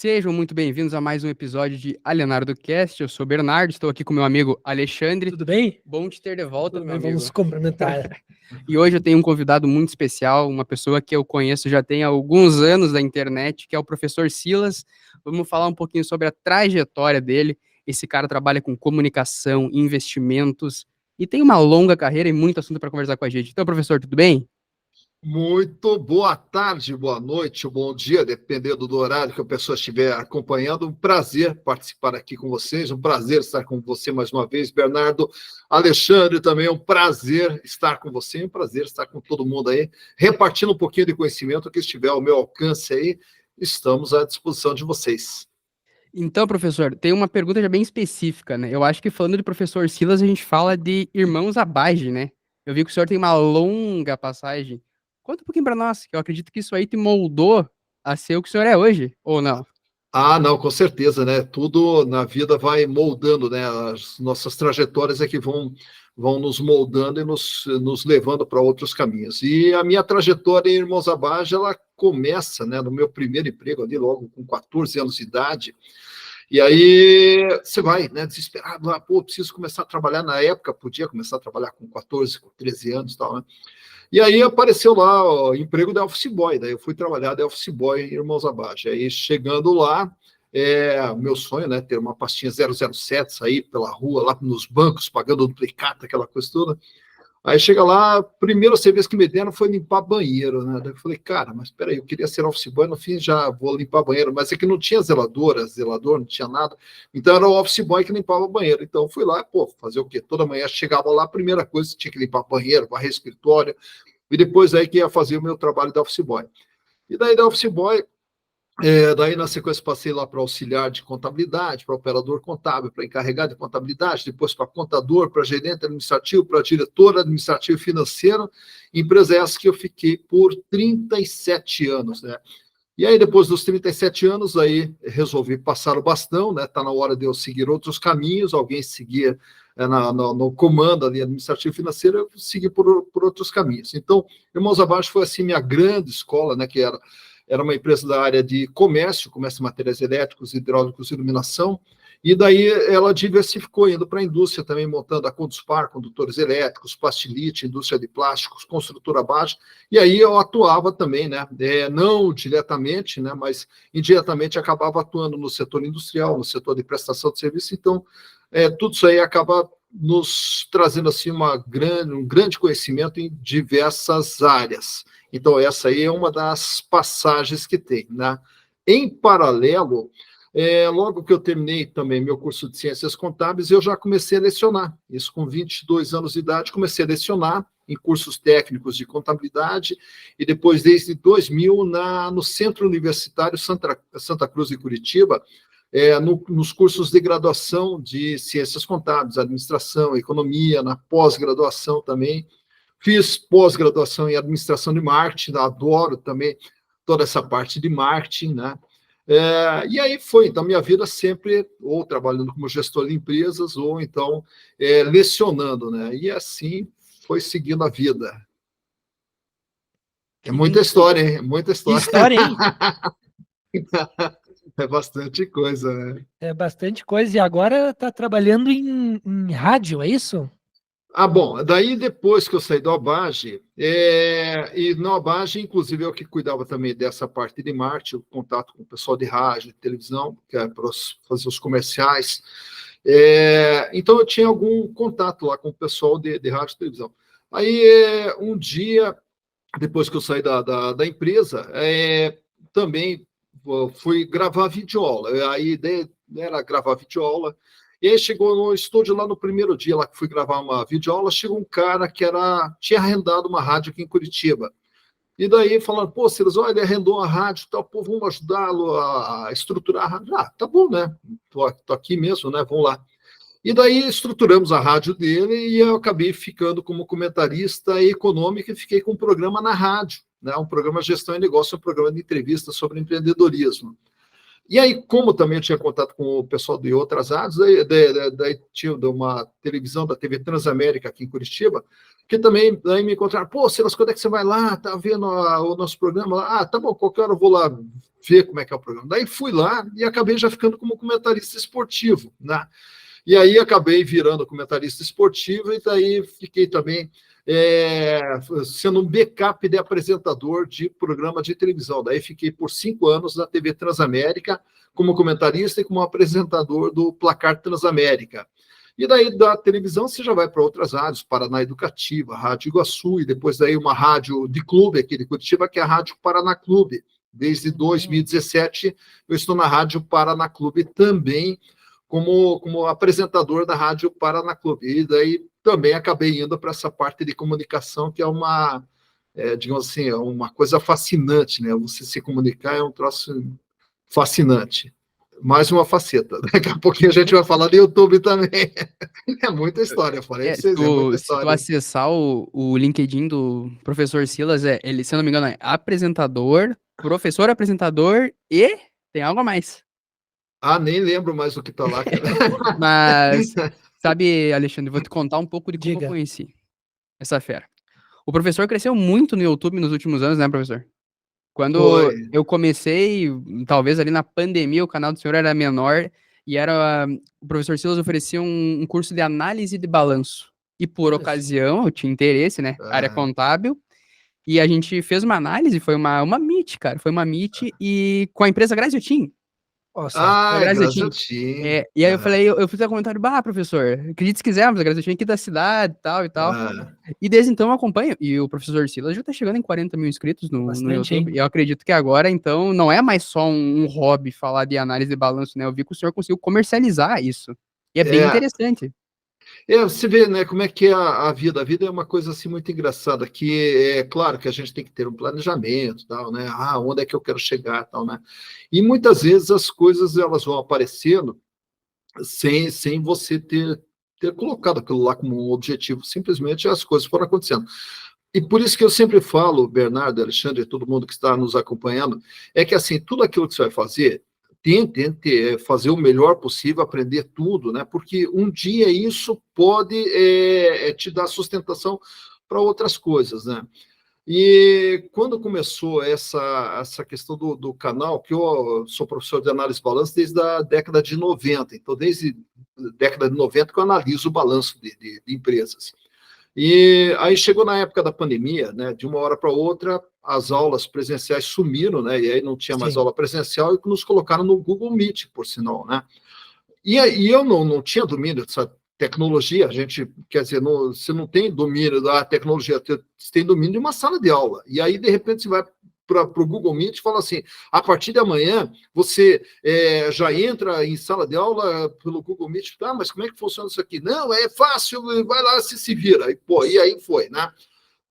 Sejam muito bem-vindos a mais um episódio de Alienar do Cast. Eu sou o Bernardo, estou aqui com meu amigo Alexandre. Tudo bem? Bom te ter de volta, Tudo meu bem, amigo. vamos cumprimentar. E hoje eu tenho um convidado muito especial, uma pessoa que eu conheço já tem alguns anos da internet, que é o professor Silas. Vamos falar um pouquinho sobre a trajetória dele. Esse cara trabalha com comunicação, investimentos e tem uma longa carreira e muito assunto para conversar com a gente. Então, professor, tudo bem? Muito boa tarde, boa noite, bom dia, dependendo do horário que a pessoa estiver acompanhando. Um prazer participar aqui com vocês, um prazer estar com você mais uma vez, Bernardo. Alexandre, também um prazer estar com você, um prazer estar com todo mundo aí, repartindo um pouquinho de conhecimento que estiver ao meu alcance aí. Estamos à disposição de vocês. Então, professor, tem uma pergunta já bem específica, né? Eu acho que falando de professor Silas, a gente fala de irmãos Abage, né? Eu vi que o senhor tem uma longa passagem. Conta um pouquinho para nós, que eu acredito que isso aí te moldou a ser o que o senhor é hoje, ou não? Ah, não, com certeza, né? Tudo na vida vai moldando, né? As nossas trajetórias é que vão nos moldando e nos levando para outros caminhos. E a minha trajetória em Irmãos Abage, ela começa, né, no meu primeiro emprego ali, logo com 14 anos de idade. E aí você vai, né, desesperado, pô, preciso começar a trabalhar. Na época, podia começar a trabalhar com 14, com 13 anos e tal, né? E aí apareceu lá o emprego de office boy, daí eu fui trabalhar de office boy em Irmãos Abage. Aí chegando lá, meu sonho, né, ter uma pastinha 007, sair pela rua, lá nos bancos, pagando duplicata, aquela coisa toda. Aí chega lá, a primeira serviço que me deram foi limpar banheiro, né? Daí eu falei, cara, mas peraí, eu queria ser office boy, no fim já vou limpar banheiro, mas é que não tinha zelador, não tinha nada, então era o office boy que limpava banheiro. Então eu fui lá, pô, fazer o quê? Toda manhã chegava lá, a primeira coisa, tinha que limpar banheiro, varrer escritório, e depois aí que ia fazer o meu trabalho de office boy. E daí da office boy, daí, na sequência, passei lá para auxiliar de contabilidade, para operador contábil, para encarregado de contabilidade, depois para contador, para gerente administrativo, para diretor administrativo e financeiro, empresa essa que eu fiquei por 37 anos, né? E aí, depois dos 37 anos, aí resolvi passar o bastão, né? Está na hora de eu seguir outros caminhos, alguém seguir no comando ali administrativo e financeiro, eu segui por outros caminhos. Então, Irmãos Abaixo foi assim minha grande escola, né? Que era uma empresa da área de comércio de materiais elétricos, hidráulicos e iluminação, e daí ela diversificou, indo para a indústria também, montando a Conduspar, condutores elétricos, Plastilite, indústria de plásticos, construtora baixa, e aí eu atuava também, né, não diretamente, né, mas indiretamente acabava atuando no setor industrial, no setor de prestação de serviço, então tudo isso aí acaba nos trazendo assim um grande conhecimento em diversas áreas. Então, essa aí é uma das passagens que tem, né? Em paralelo, logo que eu terminei também meu curso de Ciências Contábeis, eu já comecei a lecionar. Isso com 22 anos de idade, comecei a lecionar em cursos técnicos de contabilidade e depois, desde 2000, no Centro Universitário Santa Cruz de Curitiba, nos cursos de graduação de Ciências Contábeis, Administração, Economia, na pós-graduação também. Fiz pós-graduação em administração de marketing, adoro também toda essa parte de marketing, né? E aí foi, então, minha vida sempre ou trabalhando como gestor de empresas, ou então lecionando, né? E assim foi seguindo a vida. É muita história, hein? Muita história. Que história, hein? É bastante coisa, né? É bastante coisa. E agora está trabalhando em rádio, é isso? Bom, daí depois que eu saí do Abage, e no Abage, inclusive, eu que cuidava também dessa parte de marketing, o contato com o pessoal de rádio, de televisão, que é para fazer os comerciais. Então, eu tinha algum contato lá com o pessoal de rádio e televisão. Aí, um dia, depois que eu saí da empresa, também fui gravar videoaula. A ideia era gravar videoaula. E aí chegou no estúdio lá no primeiro dia, lá que fui gravar uma videoaula, chegou um cara que tinha arrendado uma rádio aqui em Curitiba. E daí falando, pô, Silas, olha, ele arrendou uma rádio, tal, pô, vamos ajudá-lo a estruturar a rádio. Tá bom, né? Tô aqui mesmo, né? Vamos lá. E daí estruturamos a rádio dele e eu acabei ficando como comentarista econômico e fiquei com um programa na rádio, né? Um programa Gestão e Negócio, um programa de entrevistas sobre empreendedorismo. E aí, como também eu tinha contato com o pessoal de outras rádios, daí tinha uma televisão da TV Transamérica aqui em Curitiba, que também daí me encontraram, pô, Silas, quando é que você vai lá? Tá vendo o nosso programa lá? Ah, tá bom, qualquer hora eu vou lá ver como é que é o programa. Daí fui lá e acabei já ficando como comentarista esportivo, né? E aí acabei virando comentarista esportivo e daí fiquei também sendo um backup de apresentador de programa de televisão. Daí fiquei por 5 anos na TV Transamérica como comentarista e como apresentador do Placar Transamérica. E daí da televisão você já vai para outras rádios, Paraná Educativa, Rádio Iguaçu, e depois daí uma rádio de clube aqui de Curitiba, que é a Rádio Paraná Clube. Desde 2017 eu estou na Rádio Paraná Clube também, como apresentador da Rádio Paraná Clube. E daí também acabei indo para essa parte de comunicação, que é digamos assim, é uma coisa fascinante, né? Você se comunicar é um troço fascinante. Mais uma faceta. Daqui a pouquinho a gente vai falar do YouTube também. É muita história, eu falei para vocês, é muita Se tu história. acessar o LinkedIn do professor Silas, ele, se eu não me engano, é apresentador, professor apresentador e tem algo a mais. Ah, nem lembro mais o que está lá, cara. Mas, sabe, Alexandre, vou te contar um pouco de como eu Diga. conheci essa fera. O professor cresceu muito no YouTube nos últimos anos, né, professor? Quando Foi. eu comecei, talvez ali na pandemia, o canal do senhor era menor e o professor Silas oferecia um curso de análise de balanço. E por Olha só. ocasião, eu tinha interesse, né? Área contábil. E a gente fez uma análise, foi uma Meet, cara. Foi uma Meet e com a empresa Graziotin. Ó, só. A Graças Graziotin. a ti. E aí eu falei, eu fiz um comentário, professor, acredite se quiser, mas a Graziotin é aqui da cidade e tal. E desde então eu acompanho. E o professor Silas já tá chegando em 40 mil inscritos no Bastante, YouTube. hein? E eu acredito que agora, então, não é mais só um hobby falar de análise de balanço, né? Eu vi que o senhor conseguiu comercializar isso. E é bem interessante. Você vê, né, como é que é a vida. A vida é uma coisa assim muito engraçada, que é claro que a gente tem que ter um planejamento, tal, né? Ah, onde é que eu quero chegar, tal, né? E muitas vezes as coisas elas vão aparecendo sem você ter colocado aquilo lá como um objetivo. Simplesmente as coisas foram acontecendo. E por isso que eu sempre falo, Bernardo, Alexandre, todo mundo que está nos acompanhando, é que assim, tudo aquilo que você vai fazer, tente fazer o melhor possível, aprender tudo, né? Porque um dia isso pode te dar sustentação para outras coisas, né? E quando começou essa questão do canal, que eu sou professor de análise de balanço desde a década de 90, então desde a década de 90 que eu analiso o balanço de empresas. E aí chegou na época da pandemia, né? De uma hora para outra, as aulas presenciais sumiram, né? E aí não tinha mais Sim. aula presencial e nos colocaram no Google Meet, por sinal, né? E aí eu não tinha domínio dessa tecnologia, a gente, quer dizer, você não tem domínio da tecnologia, você tem domínio de uma sala de aula. E aí, de repente, você vai para o Google Meet e fala assim, a partir de amanhã, você já entra em sala de aula pelo Google Meet, tá, mas como é que funciona isso aqui? Não, é fácil, vai lá, se vira. E aí foi, né?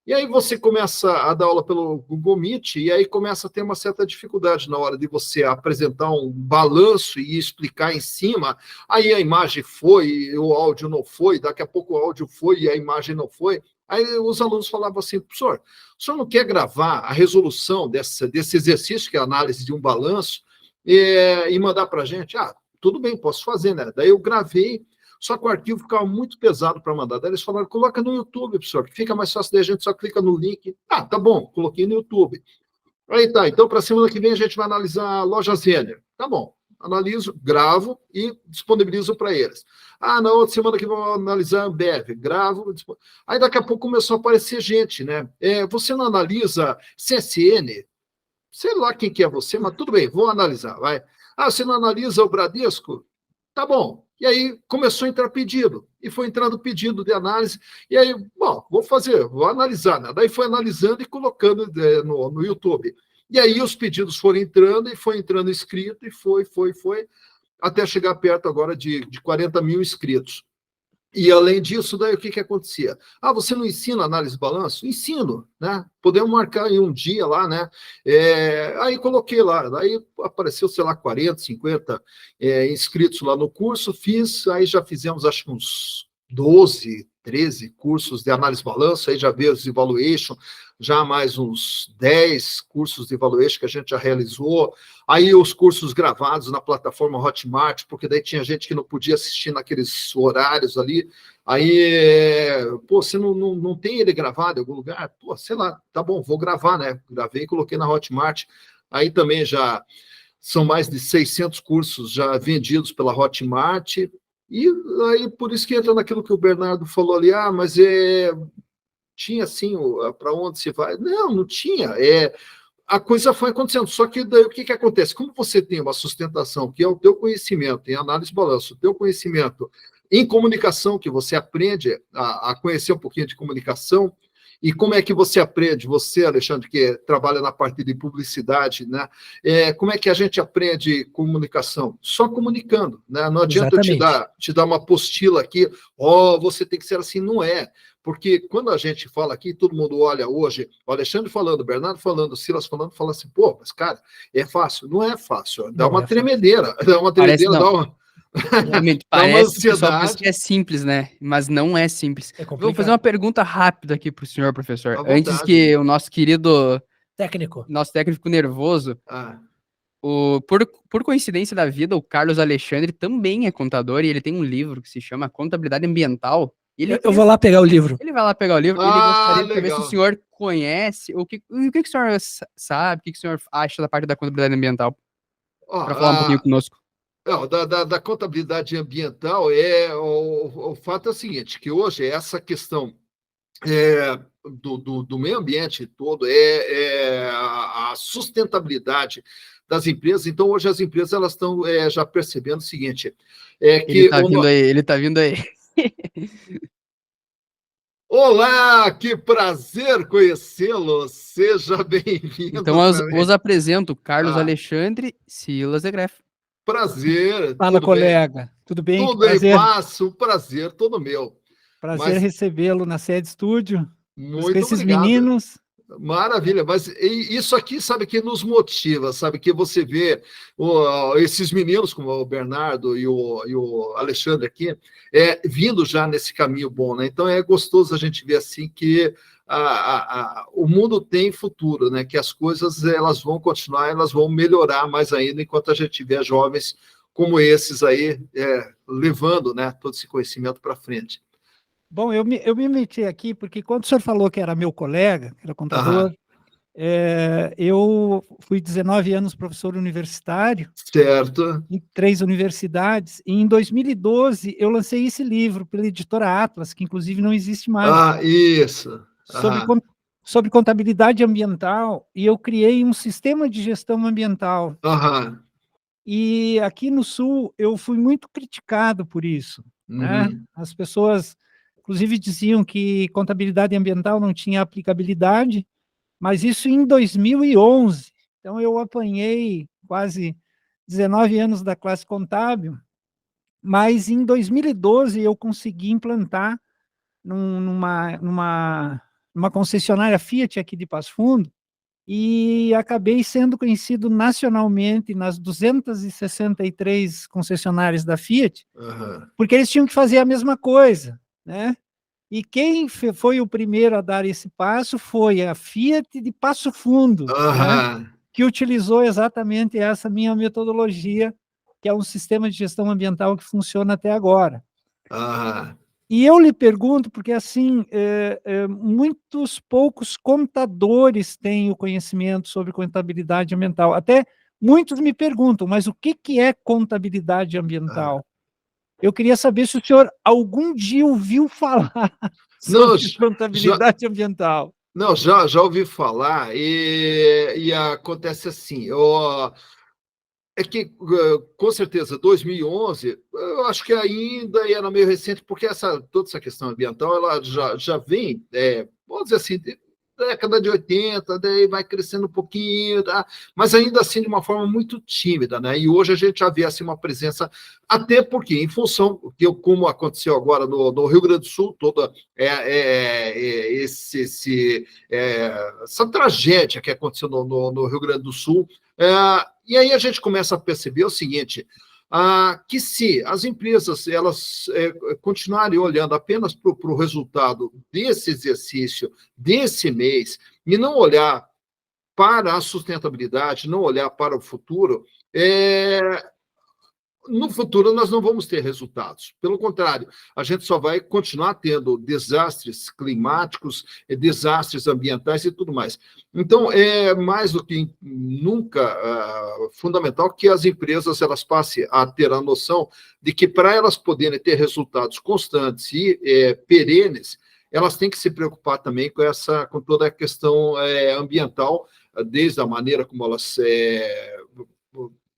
E aí você começa a dar aula pelo Google Meet e aí começa a ter uma certa dificuldade na hora de você apresentar um balanço e explicar em cima. Aí a imagem foi, o áudio não foi, daqui a pouco o áudio foi e a imagem não foi. Aí os alunos falavam assim, professor, o senhor não quer gravar a resolução desse exercício, que é a análise de um balanço, e mandar para a gente? Ah, tudo bem, posso fazer, né? Daí eu gravei, só que o arquivo ficava muito pesado para mandar. Daí eles falaram, coloca no YouTube, professor, que fica mais fácil, daí a gente só clica no link. Ah, tá bom, coloquei no YouTube. Aí tá, então para semana que vem a gente vai analisar a loja Zênia. Tá bom, analiso, gravo e disponibilizo para eles. Ah, na outra semana que vou analisar a Ambev, gravo. Aí daqui a pouco começou a aparecer gente, né? Você não analisa CSN? Sei lá quem que é você, mas tudo bem, vou analisar, vai. Ah, você não analisa o Bradesco? Tá bom. E aí começou a entrar pedido, e foi entrando pedido de análise, e aí, bom, vou analisar, né? Daí foi analisando e colocando no YouTube. E aí os pedidos foram entrando, e foi entrando inscrito, e foi, até chegar perto agora de 40 mil inscritos. E, além disso, daí o que acontecia? Ah, você não ensina análise de balanço? Ensino, né? Podemos marcar em um dia lá, né? Aí coloquei lá, daí apareceu, sei lá, 40, 50 inscritos lá no curso, aí já fizemos, acho que uns 12 13 cursos de análise-balanço, aí já veio os evaluation, já mais uns 10 cursos de evaluation que a gente já realizou, aí os cursos gravados na plataforma Hotmart, porque daí tinha gente que não podia assistir naqueles horários ali, aí, pô, você não tem ele gravado em algum lugar? Pô, sei lá, tá bom, vou gravar, né? Gravei e coloquei na Hotmart, aí também já são mais de 600 cursos já vendidos pela Hotmart, e aí por isso que entra naquilo que o Bernardo falou ali, mas tinha assim, para onde se vai? Não tinha, a coisa foi acontecendo, só que daí o que acontece? Como você tem uma sustentação, que é o teu conhecimento em análise de balanço, o teu conhecimento em comunicação, que você aprende a conhecer um pouquinho de comunicação, e como é que você aprende, você, Alexandre, que trabalha na parte de publicidade, né? Como é que a gente aprende comunicação? Só comunicando, né? Não adianta eu te dar uma apostila aqui, você tem que ser assim, não é. Porque quando a gente fala aqui, todo mundo olha hoje, o Alexandre falando, o Bernardo falando, o Silas falando, fala assim, mas cara, é fácil? Não é fácil, dá uma tremedeira, dá uma tremedeira, dá uma... Realmente, parece que o pessoal pensa que é simples, né? Mas não é simples. Vou fazer uma pergunta rápida aqui para o senhor, professor. Antes que o nosso querido... Nosso técnico nervoso... Por coincidência da vida, o Carlos Alexandre também é contador e ele tem um livro que se chama Contabilidade Ambiental. Eu vou lá pegar o livro. Ele vai lá pegar o livro e ele gostaria de saber se o senhor conhece, o que o senhor sabe, o que o senhor acha da parte da contabilidade ambiental. Para falar um pouquinho conosco. Da contabilidade ambiental, o fato é o seguinte, que hoje essa questão do meio ambiente todo, a sustentabilidade das empresas. Então, hoje as empresas elas estão já percebendo o seguinte, que... Ele tá vindo aí. Olá, que prazer conhecê-lo, seja bem-vindo. Então, os apresento, Carlos Alexandre Silas Egref. Prazer. Fala, colega. Bem? Tudo bem? Tudo bem, passo. Prazer, todo meu. Prazer recebê-lo na Sede Estúdio. Muito com esses obrigado. Meninos. Maravilha, mas isso aqui, sabe, que nos motiva, sabe, que você vê esses meninos, como o Bernardo e o Alexandre aqui, vindo já nesse caminho bom, né? Então é gostoso a gente ver assim que o mundo tem futuro, né? Que as coisas elas vão continuar, elas vão melhorar mais ainda enquanto a gente vê jovens como esses aí levando, né, todo esse conhecimento para frente. Bom, eu me meti aqui porque quando o senhor falou que era meu colega, que era contador, eu fui 19 anos professor universitário, certo, em 3 universidades, e em 2012 eu lancei esse livro pela editora Atlas, que inclusive não existe mais. Isso. Sobre contabilidade ambiental, e eu criei um sistema de gestão ambiental. E aqui no Sul eu fui muito criticado por isso, né? As pessoas... Inclusive diziam que contabilidade ambiental não tinha aplicabilidade, mas isso em 2011. Então, eu apanhei quase 19 anos da classe contábil, mas em 2012 eu consegui implantar numa concessionária Fiat aqui de Passo Fundo, e acabei sendo conhecido nacionalmente nas 263 concessionárias da Fiat, porque eles tinham que fazer a mesma coisa, né? E quem foi o primeiro a dar esse passo foi a Fiat de Passo Fundo, né? Que utilizou exatamente essa minha metodologia, que é um sistema de gestão ambiental que funciona até agora. E eu lhe pergunto, porque assim, muitos poucos contadores têm o conhecimento sobre contabilidade ambiental. Até muitos me perguntam, mas o que é contabilidade ambiental? Eu queria saber se o senhor algum dia ouviu falar sobre contabilidade ambiental. Não, já ouvi falar, e acontece assim, é que, com certeza, 2011, eu acho que ainda era meio recente, porque toda essa questão ambiental ela já vem, vamos dizer assim, década de 80, daí vai crescendo um pouquinho, tá? Mas ainda assim de uma forma muito tímida, né? E hoje a gente já vê assim, uma presença, até porque, em função, como aconteceu agora no Rio Grande do Sul, toda essa tragédia que aconteceu no Rio Grande do Sul, e aí a gente começa a perceber o seguinte: que se as empresas elas continuarem olhando apenas para o resultado desse exercício, desse mês, e não olhar para a sustentabilidade, não olhar para o futuro, no futuro nós não vamos ter resultados. Pelo contrário, a gente só vai continuar tendo desastres climáticos, desastres ambientais e tudo mais. Então, é mais do que nunca fundamental que as empresas elas passem a ter a noção de que para elas poderem ter resultados constantes e perenes, elas têm que se preocupar também com toda a questão ambiental, desde a maneira como elas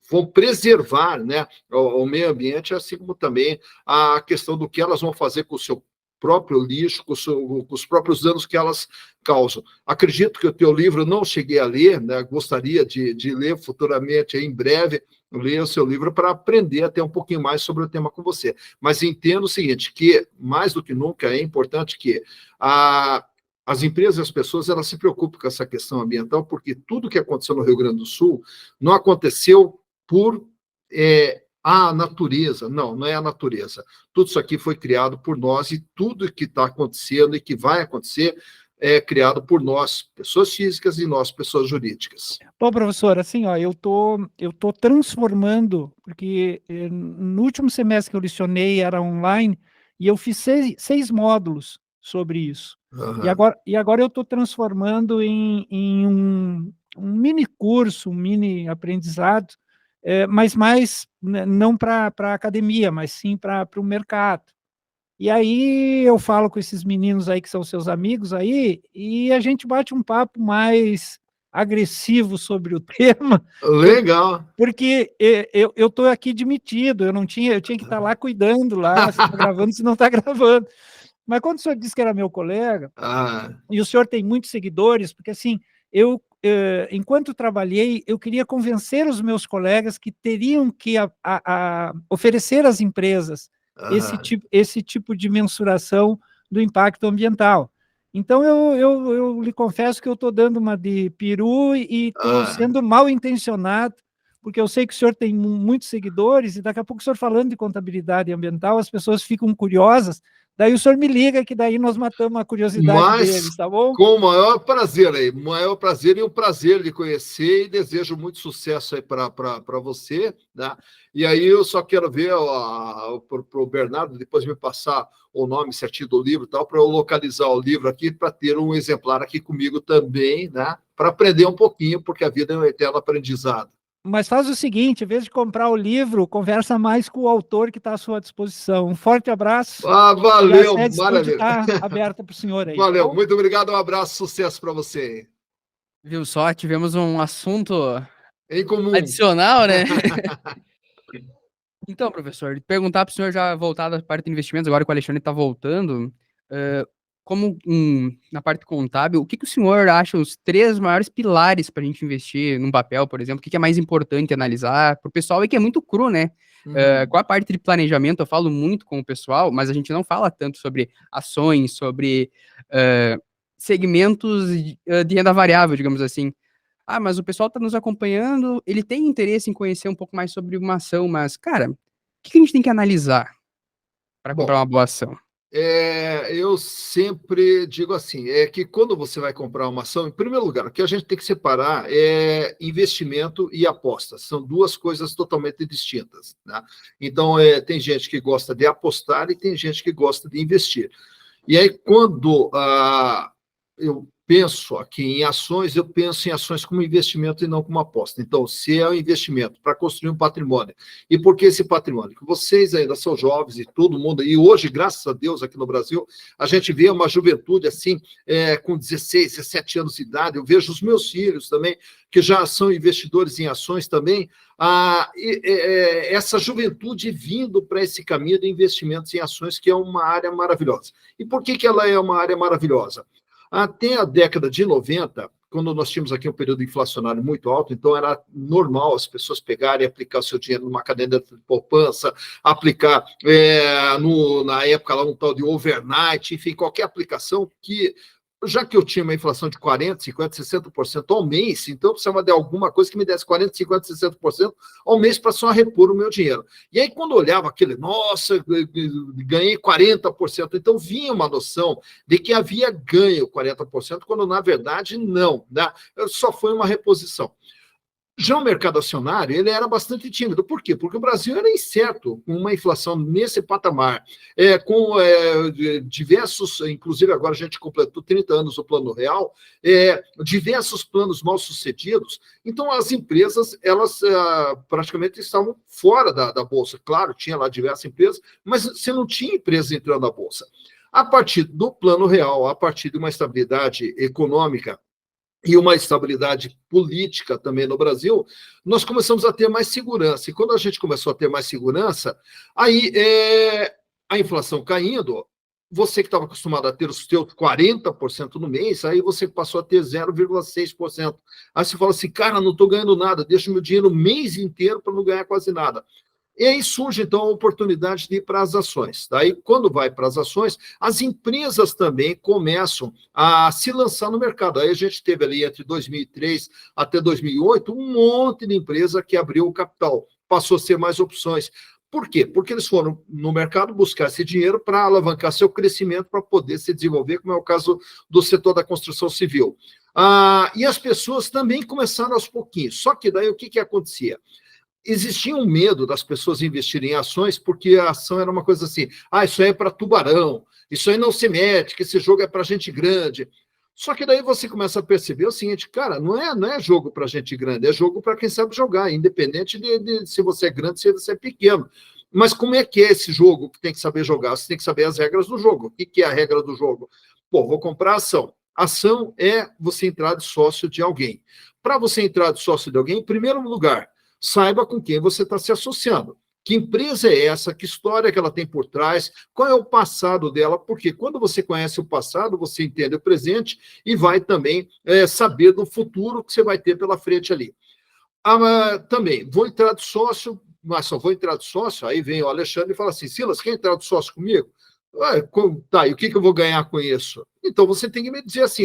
vão preservar, né, o meio ambiente, assim como também a questão do que elas vão fazer com o seu próprio lixo, com os próprios danos que elas causam. Acredito que o teu livro eu não cheguei a ler, né, gostaria de ler futuramente, em breve, ler o seu livro para aprender até um pouquinho mais sobre o tema com você. Mas entendo o seguinte, que mais do que nunca é importante que as empresas e as pessoas elas se preocupem com essa questão ambiental, porque tudo que aconteceu no Rio Grande do Sul não aconteceu por a natureza. Não é a natureza. Tudo isso aqui foi criado por nós e tudo que está acontecendo e que vai acontecer é criado por nós, pessoas físicas, e nós, pessoas jurídicas. Bom, professor, assim, ó, eu tô transformando, porque no último semestre que eu lecionei era online, e eu fiz 6 módulos sobre isso. Uhum. E agora eu estou transformando em um mini curso, um mini aprendizado, mas mais, né, não para a academia, mas sim para o mercado. E aí eu falo com esses meninos aí que são seus amigos aí, e a gente bate um papo mais agressivo sobre o tema. Legal. Porque eu estou aqui demitido, eu tinha que estar lá cuidando, lá, se está gravando, se não está gravando. Mas quando o senhor disse que era meu colega, e o senhor tem muitos seguidores, porque assim, enquanto trabalhei, eu queria convencer os meus colegas que teriam que oferecer às empresas esse tipo de mensuração do impacto ambiental. Então, eu lhe confesso que eu estou dando uma de peru e estou sendo mal intencionado, porque eu sei que o senhor tem muitos seguidores, e daqui a pouco o senhor falando de contabilidade ambiental, as pessoas ficam curiosas, daí o senhor me liga, que daí nós matamos a curiosidade deles, tá bom? Com o maior prazer aí, maior prazer e o prazer de conhecer, e desejo muito sucesso aí para você, né? E aí eu só quero ver para o Bernardo depois me passar o nome certinho do livro, tal, para eu localizar o livro aqui, para ter um exemplar aqui comigo também, né? Para aprender um pouquinho, porque a vida é um eterno aprendizado. Mas faz o seguinte, em vez de comprar o livro, conversa mais com o autor que está à sua disposição. Um forte abraço. Valeu, maravilha. Está aberta para o senhor aí. Valeu, tá, muito obrigado, um abraço, sucesso para você. Viu só, tivemos um assunto em comum adicional, né? Então, professor, perguntar para o senhor já voltado à parte de investimentos, agora que o Alexandre está voltando, como na parte contábil, o que o senhor acha os 3 maiores pilares para a gente investir num papel, por exemplo? O que é mais importante analisar para o pessoal, e que é muito cru, né? Com a parte de planejamento, eu falo muito com o pessoal, mas a gente não fala tanto sobre ações, sobre segmentos de renda variável, digamos assim. Mas o pessoal está nos acompanhando, ele tem interesse em conhecer um pouco mais sobre uma ação, mas, cara, o que a gente tem que analisar para comprar uma boa ação? Eu sempre digo assim, que quando você vai comprar uma ação, em primeiro lugar, o que a gente tem que separar é investimento e aposta. São 2 coisas totalmente distintas, né? Então, tem gente que gosta de apostar e tem gente que gosta de investir. E aí, quando eu penso aqui em ações, eu penso em ações como investimento e não como aposta. Então, se é um investimento para construir um patrimônio, e por que esse patrimônio? Que vocês ainda são jovens e todo mundo, e hoje, graças a Deus, aqui no Brasil, a gente vê uma juventude assim, com 16, 17 anos de idade, eu vejo os meus filhos também, que já são investidores em ações também, essa juventude vindo para esse caminho de investimentos em ações, que é uma área maravilhosa. E por que ela é uma área maravilhosa? Até a década de 90, quando nós tínhamos aqui um período inflacionário muito alto, então era normal as pessoas pegarem e aplicar o seu dinheiro numa caderneta de poupança, aplicar na época lá um tal de overnight, enfim, qualquer aplicação que já que eu tinha uma inflação de 40%, 50%, 60% ao mês, então eu precisava de alguma coisa que me desse 40%, 50%, 60% ao mês para só repor o meu dinheiro. E aí, quando eu olhava aquele, nossa, ganhei 40%, então vinha uma noção de que havia ganho 40%, quando na verdade não, né? Só foi uma reposição. Já o mercado acionário, ele era bastante tímido. Por quê? Porque o Brasil era incerto, com uma inflação nesse patamar, com diversos, inclusive agora a gente completou 30 anos do Plano Real, diversos planos mal sucedidos. Então, as empresas, elas praticamente estavam fora da Bolsa. Claro, tinha lá diversas empresas, mas você não tinha empresas entrando na Bolsa. A partir do Plano Real, a partir de uma estabilidade econômica, e uma estabilidade política também no Brasil, nós começamos a ter mais segurança. E quando a gente começou a ter mais segurança, aí a inflação caindo, você que estava acostumado a ter os seus 40% no mês, aí você passou a ter 0,6%. Aí você fala assim, cara, não estou ganhando nada, deixa meu dinheiro o mês inteiro para não ganhar quase nada. E aí surge, então, a oportunidade de ir para as ações. Daí, quando vai para as ações, as empresas também começam a se lançar no mercado. Aí a gente teve ali, entre 2003 até 2008, um monte de empresa que abriu o capital, passou a ser mais opções. Por quê? Porque eles foram no mercado buscar esse dinheiro para alavancar seu crescimento, para poder se desenvolver, como é o caso do setor da construção civil. E as pessoas também começaram aos pouquinhos. Só que daí o que acontecia? Existia um medo das pessoas investirem em ações, porque a ação era uma coisa assim, isso aí é para tubarão, isso aí não se mete, que esse jogo é para gente grande. Só que daí você começa a perceber o seguinte, cara, não é jogo para gente grande, é jogo para quem sabe jogar, independente de se você é grande, se você é pequeno. Mas como é que é esse jogo que tem que saber jogar? Você tem que saber as regras do jogo. O que é a regra do jogo? Pô, vou comprar ação. Ação é você entrar de sócio de alguém. Para você entrar de sócio de alguém, em primeiro lugar, saiba com quem você está se associando. Que empresa é essa? Que história que ela tem por trás? Qual é o passado dela? Porque quando você conhece o passado, você entende o presente e vai também saber do futuro que você vai ter pela frente ali. Também, vou entrar de sócio, mas só vou entrar de sócio, aí vem o Alexandre e fala assim, Silas, quer entrar de sócio comigo? Tá, e o que eu vou ganhar com isso? Então, você tem que me dizer assim,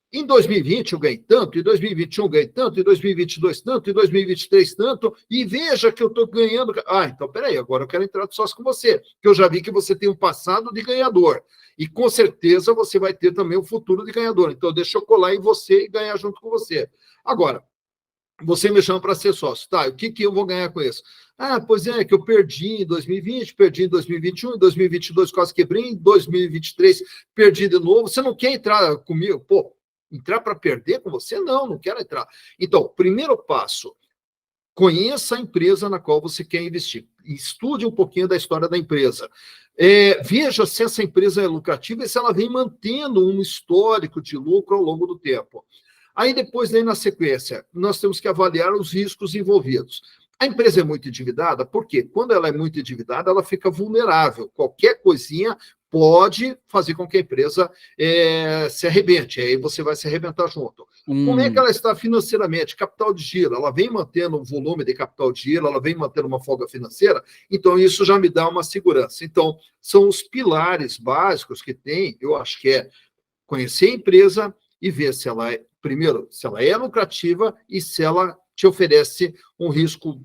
em 2020 eu ganhei tanto, em 2021 eu ganhei tanto, em 2022 tanto, em 2023 tanto, e veja que eu estou ganhando. Então peraí, agora eu quero entrar de sócio com você, porque eu já vi que você tem um passado de ganhador, e com certeza você vai ter também um futuro de ganhador. Então deixa eu colar em você e ganhar junto com você. Agora, você me chama para ser sócio, tá? O que eu vou ganhar com isso? Pois é, que eu perdi em 2020, perdi em 2021, em 2022 quase quebrei, em 2023 perdi de novo. Você não quer entrar comigo? Pô, entrar para perder com você? Não quero entrar. Então, primeiro passo, conheça a empresa na qual você quer investir. Estude um pouquinho da história da empresa. Veja se essa empresa é lucrativa e se ela vem mantendo um histórico de lucro ao longo do tempo. Aí depois, na sequência, nós temos que avaliar os riscos envolvidos. A empresa é muito endividada, porque quando ela é muito endividada, ela fica vulnerável. Qualquer coisinha pode fazer com que a empresa se arrebente, aí você vai se arrebentar junto. Como é que ela está financeiramente? Capital de giro, ela vem mantendo um volume de capital de giro, ela vem mantendo uma folga financeira, então isso já me dá uma segurança. Então, são os pilares básicos que tem, eu acho que é conhecer a empresa e ver se ela primeiro, se ela é lucrativa e se ela te oferece um risco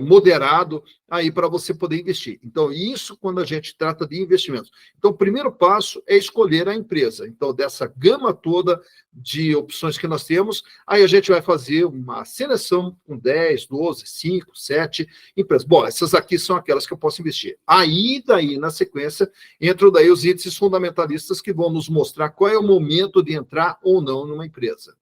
moderado aí para você poder investir. Então, isso quando a gente trata de investimentos. Então, o primeiro passo é escolher a empresa. Então, dessa gama toda de opções que nós temos, aí a gente vai fazer uma seleção com 10, 12, 5, 7 empresas. Bom, essas aqui são aquelas que eu posso investir. Aí, daí, na sequência, entram daí os índices fundamentalistas que vão nos mostrar qual é o momento de entrar ou não numa empresa.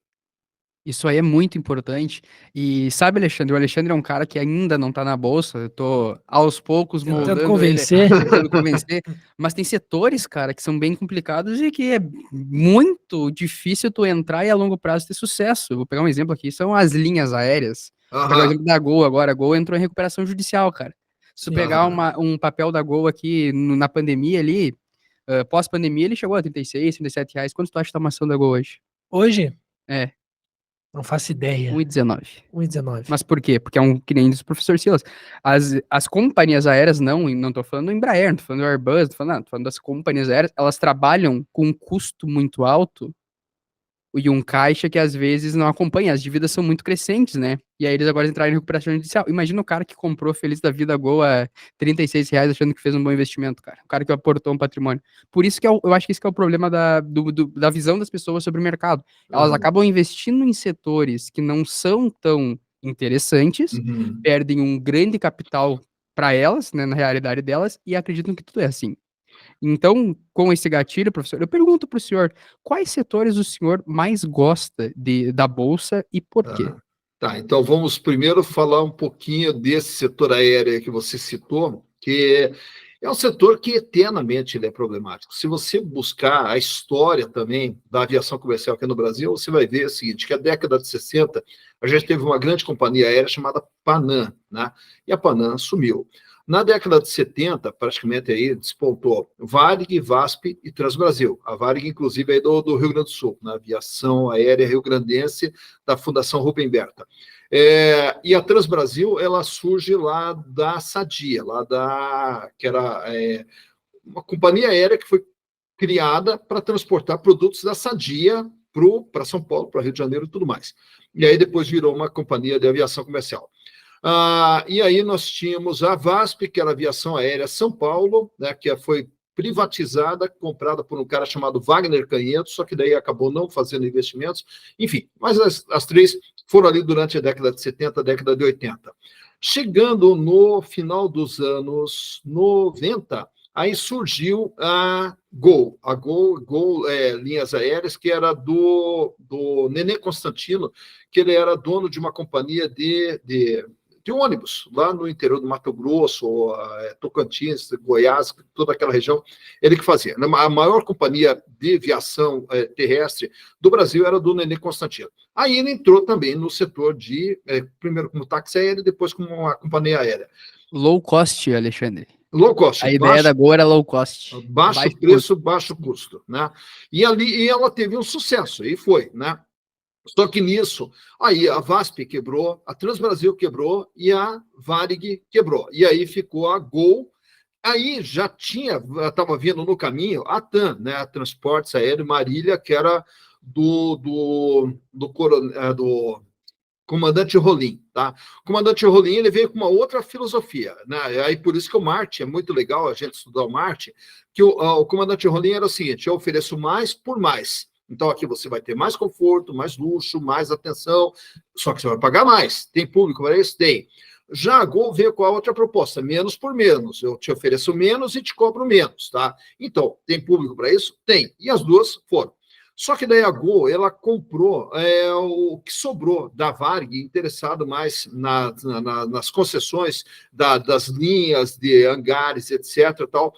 Isso aí é muito importante. E sabe, Alexandre, o Alexandre é um cara que ainda não tá na bolsa, eu tô aos poucos moldando tentando convencer, mas tem setores, cara, que são bem complicados e que é muito difícil tu entrar e a longo prazo ter sucesso. Vou pegar um exemplo aqui, são as linhas aéreas. Vou pegar o exemplo da Gol agora, a Gol entrou em recuperação judicial, cara. Se tu pegar um papel da Gol aqui na pandemia ali, pós-pandemia, ele chegou a R$36, R$37. Quanto tu acha que tá uma ação da Gol hoje? Hoje? É. Não faço ideia. 1,19. 1,19. Mas por quê? Porque é que nem diz o professor Silas. As companhias aéreas, não tô falando do Embraer, não tô falando do Airbus, tô falando das companhias aéreas, elas trabalham com um custo muito alto e um caixa que às vezes não acompanha. As dívidas são muito crescentes, né? E aí eles agora entraram em recuperação judicial. Imagina o cara que comprou feliz da vida Gol a R$ 36 achando que fez um bom investimento, cara. O cara que aportou um patrimônio. Por isso que eu acho que esse que é o problema da visão das pessoas sobre o mercado. Elas acabam investindo em setores que não são tão interessantes, perdem um grande capital para elas, né, na realidade delas, e acreditam que tudo é assim. Então, com esse gatilho, professor, eu pergunto para o senhor, quais setores o senhor mais gosta da Bolsa e por quê? Tá, então vamos primeiro falar um pouquinho desse setor aéreo que você citou, que é um setor que eternamente ele é problemático. Se você buscar a história também da aviação comercial aqui no Brasil, você vai ver o seguinte, que a década de 60, a gente teve uma grande companhia aérea chamada Panam, né? E a Panam sumiu. Na década de 70, praticamente aí despontou Varig, VASP e Transbrasil. A Varig, inclusive, aí do Rio Grande do Sul, na aviação aérea rio-grandense da Fundação Rubem Berta. E a Transbrasil, ela surge lá da Sadia, que era uma companhia aérea que foi criada para transportar produtos da Sadia para São Paulo, para Rio de Janeiro e tudo mais. E aí depois virou uma companhia de aviação comercial. E aí nós tínhamos a VASP, que era a Aviação Aérea São Paulo, né, que foi privatizada, comprada por um cara chamado Wagner Canheto, só que daí acabou não fazendo investimentos. Enfim, mas as três foram ali durante a década de 70, a década de 80. Chegando no final dos anos 90, aí surgiu a Gol. A Gol Linhas Aéreas, que era do Nenê Constantino, que ele era dono de uma companhia de ônibus, lá no interior do Mato Grosso, Tocantins, Goiás, toda aquela região, ele que fazia. A maior companhia de aviação terrestre do Brasil era do Nenê Constantino. Aí ele entrou também no setor primeiro como táxi aéreo, depois como uma companhia aérea. Low cost, Alexandre. Low cost. A ideia da Gol era low cost. Baixo preço, baixo custo, né? E ela teve um sucesso, e foi, né? Só que nisso, aí a VASP quebrou, a Transbrasil quebrou e a Varig quebrou. E aí ficou a Gol. Aí já estava vindo no caminho a TAM, né, a Transportes Aéreo Marília, que era do comandante Rolim, tá? O comandante Rolim, ele veio com uma outra filosofia, né? Aí por isso que o Marte, é muito legal a gente estudar o Marte, que o comandante Rolim era o seguinte, eu ofereço mais por mais. Então, aqui você vai ter mais conforto, mais luxo, mais atenção, só que você vai pagar mais. Tem público para isso? Tem. Já a Gol veio com a outra proposta, menos por menos. Eu te ofereço menos e te cobro menos, tá? Então, tem público para isso? Tem. E as duas foram. Só que daí a Gol, ela comprou o que sobrou da Varig, interessado mais nas concessões das linhas de hangares, etc. Tal.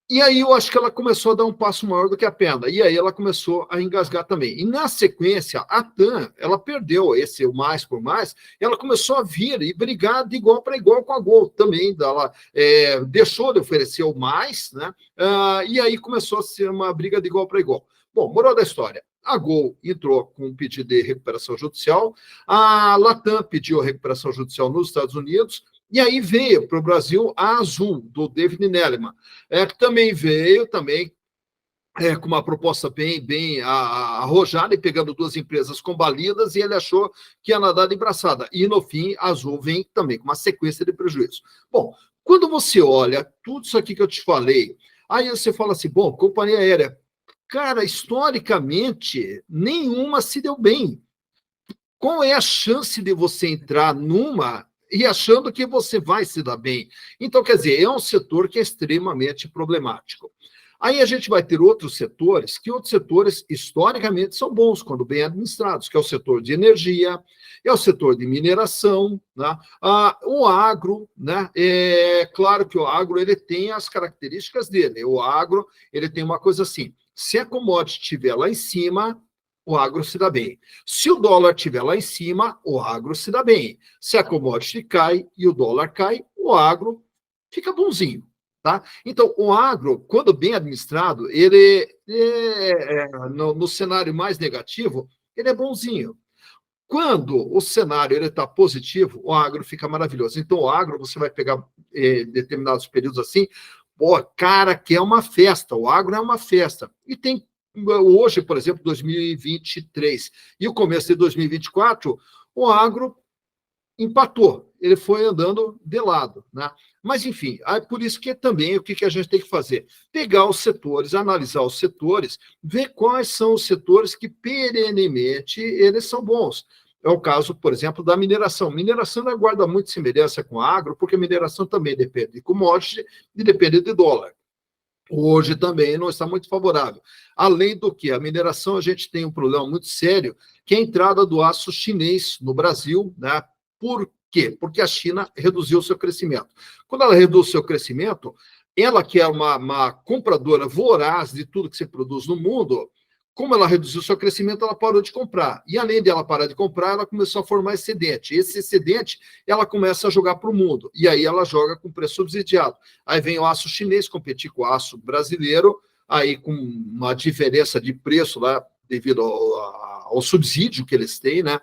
E aí eu acho que ela começou a dar um passo maior do que a perna. E aí ela começou a engasgar também. E na sequência, a TAM, ela perdeu o mais por mais, ela começou a vir e brigar de igual para igual com a Gol também. Ela deixou de oferecer o mais, né? E aí começou a ser uma briga de igual para igual. Bom, moral da história. A Gol entrou com um pedido de recuperação judicial, a Latam pediu recuperação judicial nos Estados Unidos, e aí veio para o Brasil a Azul, do David Nelleman, que também veio com uma proposta bem arrojada e pegando duas empresas combalidas, e ele achou que ia nadar de braçada. E, no fim, a Azul vem também com uma sequência de prejuízos. Bom, quando você olha tudo isso aqui que eu te falei, aí você fala assim, bom, companhia aérea, cara, historicamente, nenhuma se deu bem. Qual é a chance de você entrar numa e achando que você vai se dar bem? Então, quer dizer, é um setor que é extremamente problemático. Aí a gente vai ter outros setores, historicamente são bons, quando bem administrados, que é o setor de energia, é o setor de mineração, né? O agro, né? É claro que o agro ele tem as características dele. O agro ele tem uma coisa assim, se a commodity estiver lá em cima, o agro se dá bem. Se o dólar estiver lá em cima, o agro se dá bem. Se a commodity cai e o dólar cai, o agro fica bonzinho. Tá? Então, o agro, quando bem administrado, ele no cenário mais negativo, ele é bonzinho. Quando o cenário está positivo, o agro fica maravilhoso. Então, o agro, você vai pegar determinados períodos assim, pô, cara, que é uma festa, o agro é uma festa. E tem, hoje, por exemplo, 2023 e o começo de 2024, o agro empatou, ele foi andando de lado, né? Mas, enfim, por isso que também o que a gente tem que fazer? Pegar os setores, analisar os setores, ver quais são os setores que perenemente eles são bons. É o caso, por exemplo, da mineração. Mineração guarda muito semelhança com a agro, porque a mineração também depende de commodity e depende de dólar. Hoje também não está muito favorável. Além do que, a mineração, a gente tem um problema muito sério, que é a entrada do aço chinês no Brasil, né? Por quê? Porque a China reduziu o seu crescimento. Quando ela reduz o seu crescimento, ela que é uma compradora voraz de tudo que se produz no mundo, como ela reduziu o seu crescimento, ela parou de comprar. E além de ela parar de comprar, ela começou a formar excedente. Esse excedente, ela começa a jogar para o mundo. E aí ela joga com preço subsidiado. Aí vem o aço chinês competir com o aço brasileiro, aí com uma diferença de preço lá, devido ao subsídio que eles têm, né,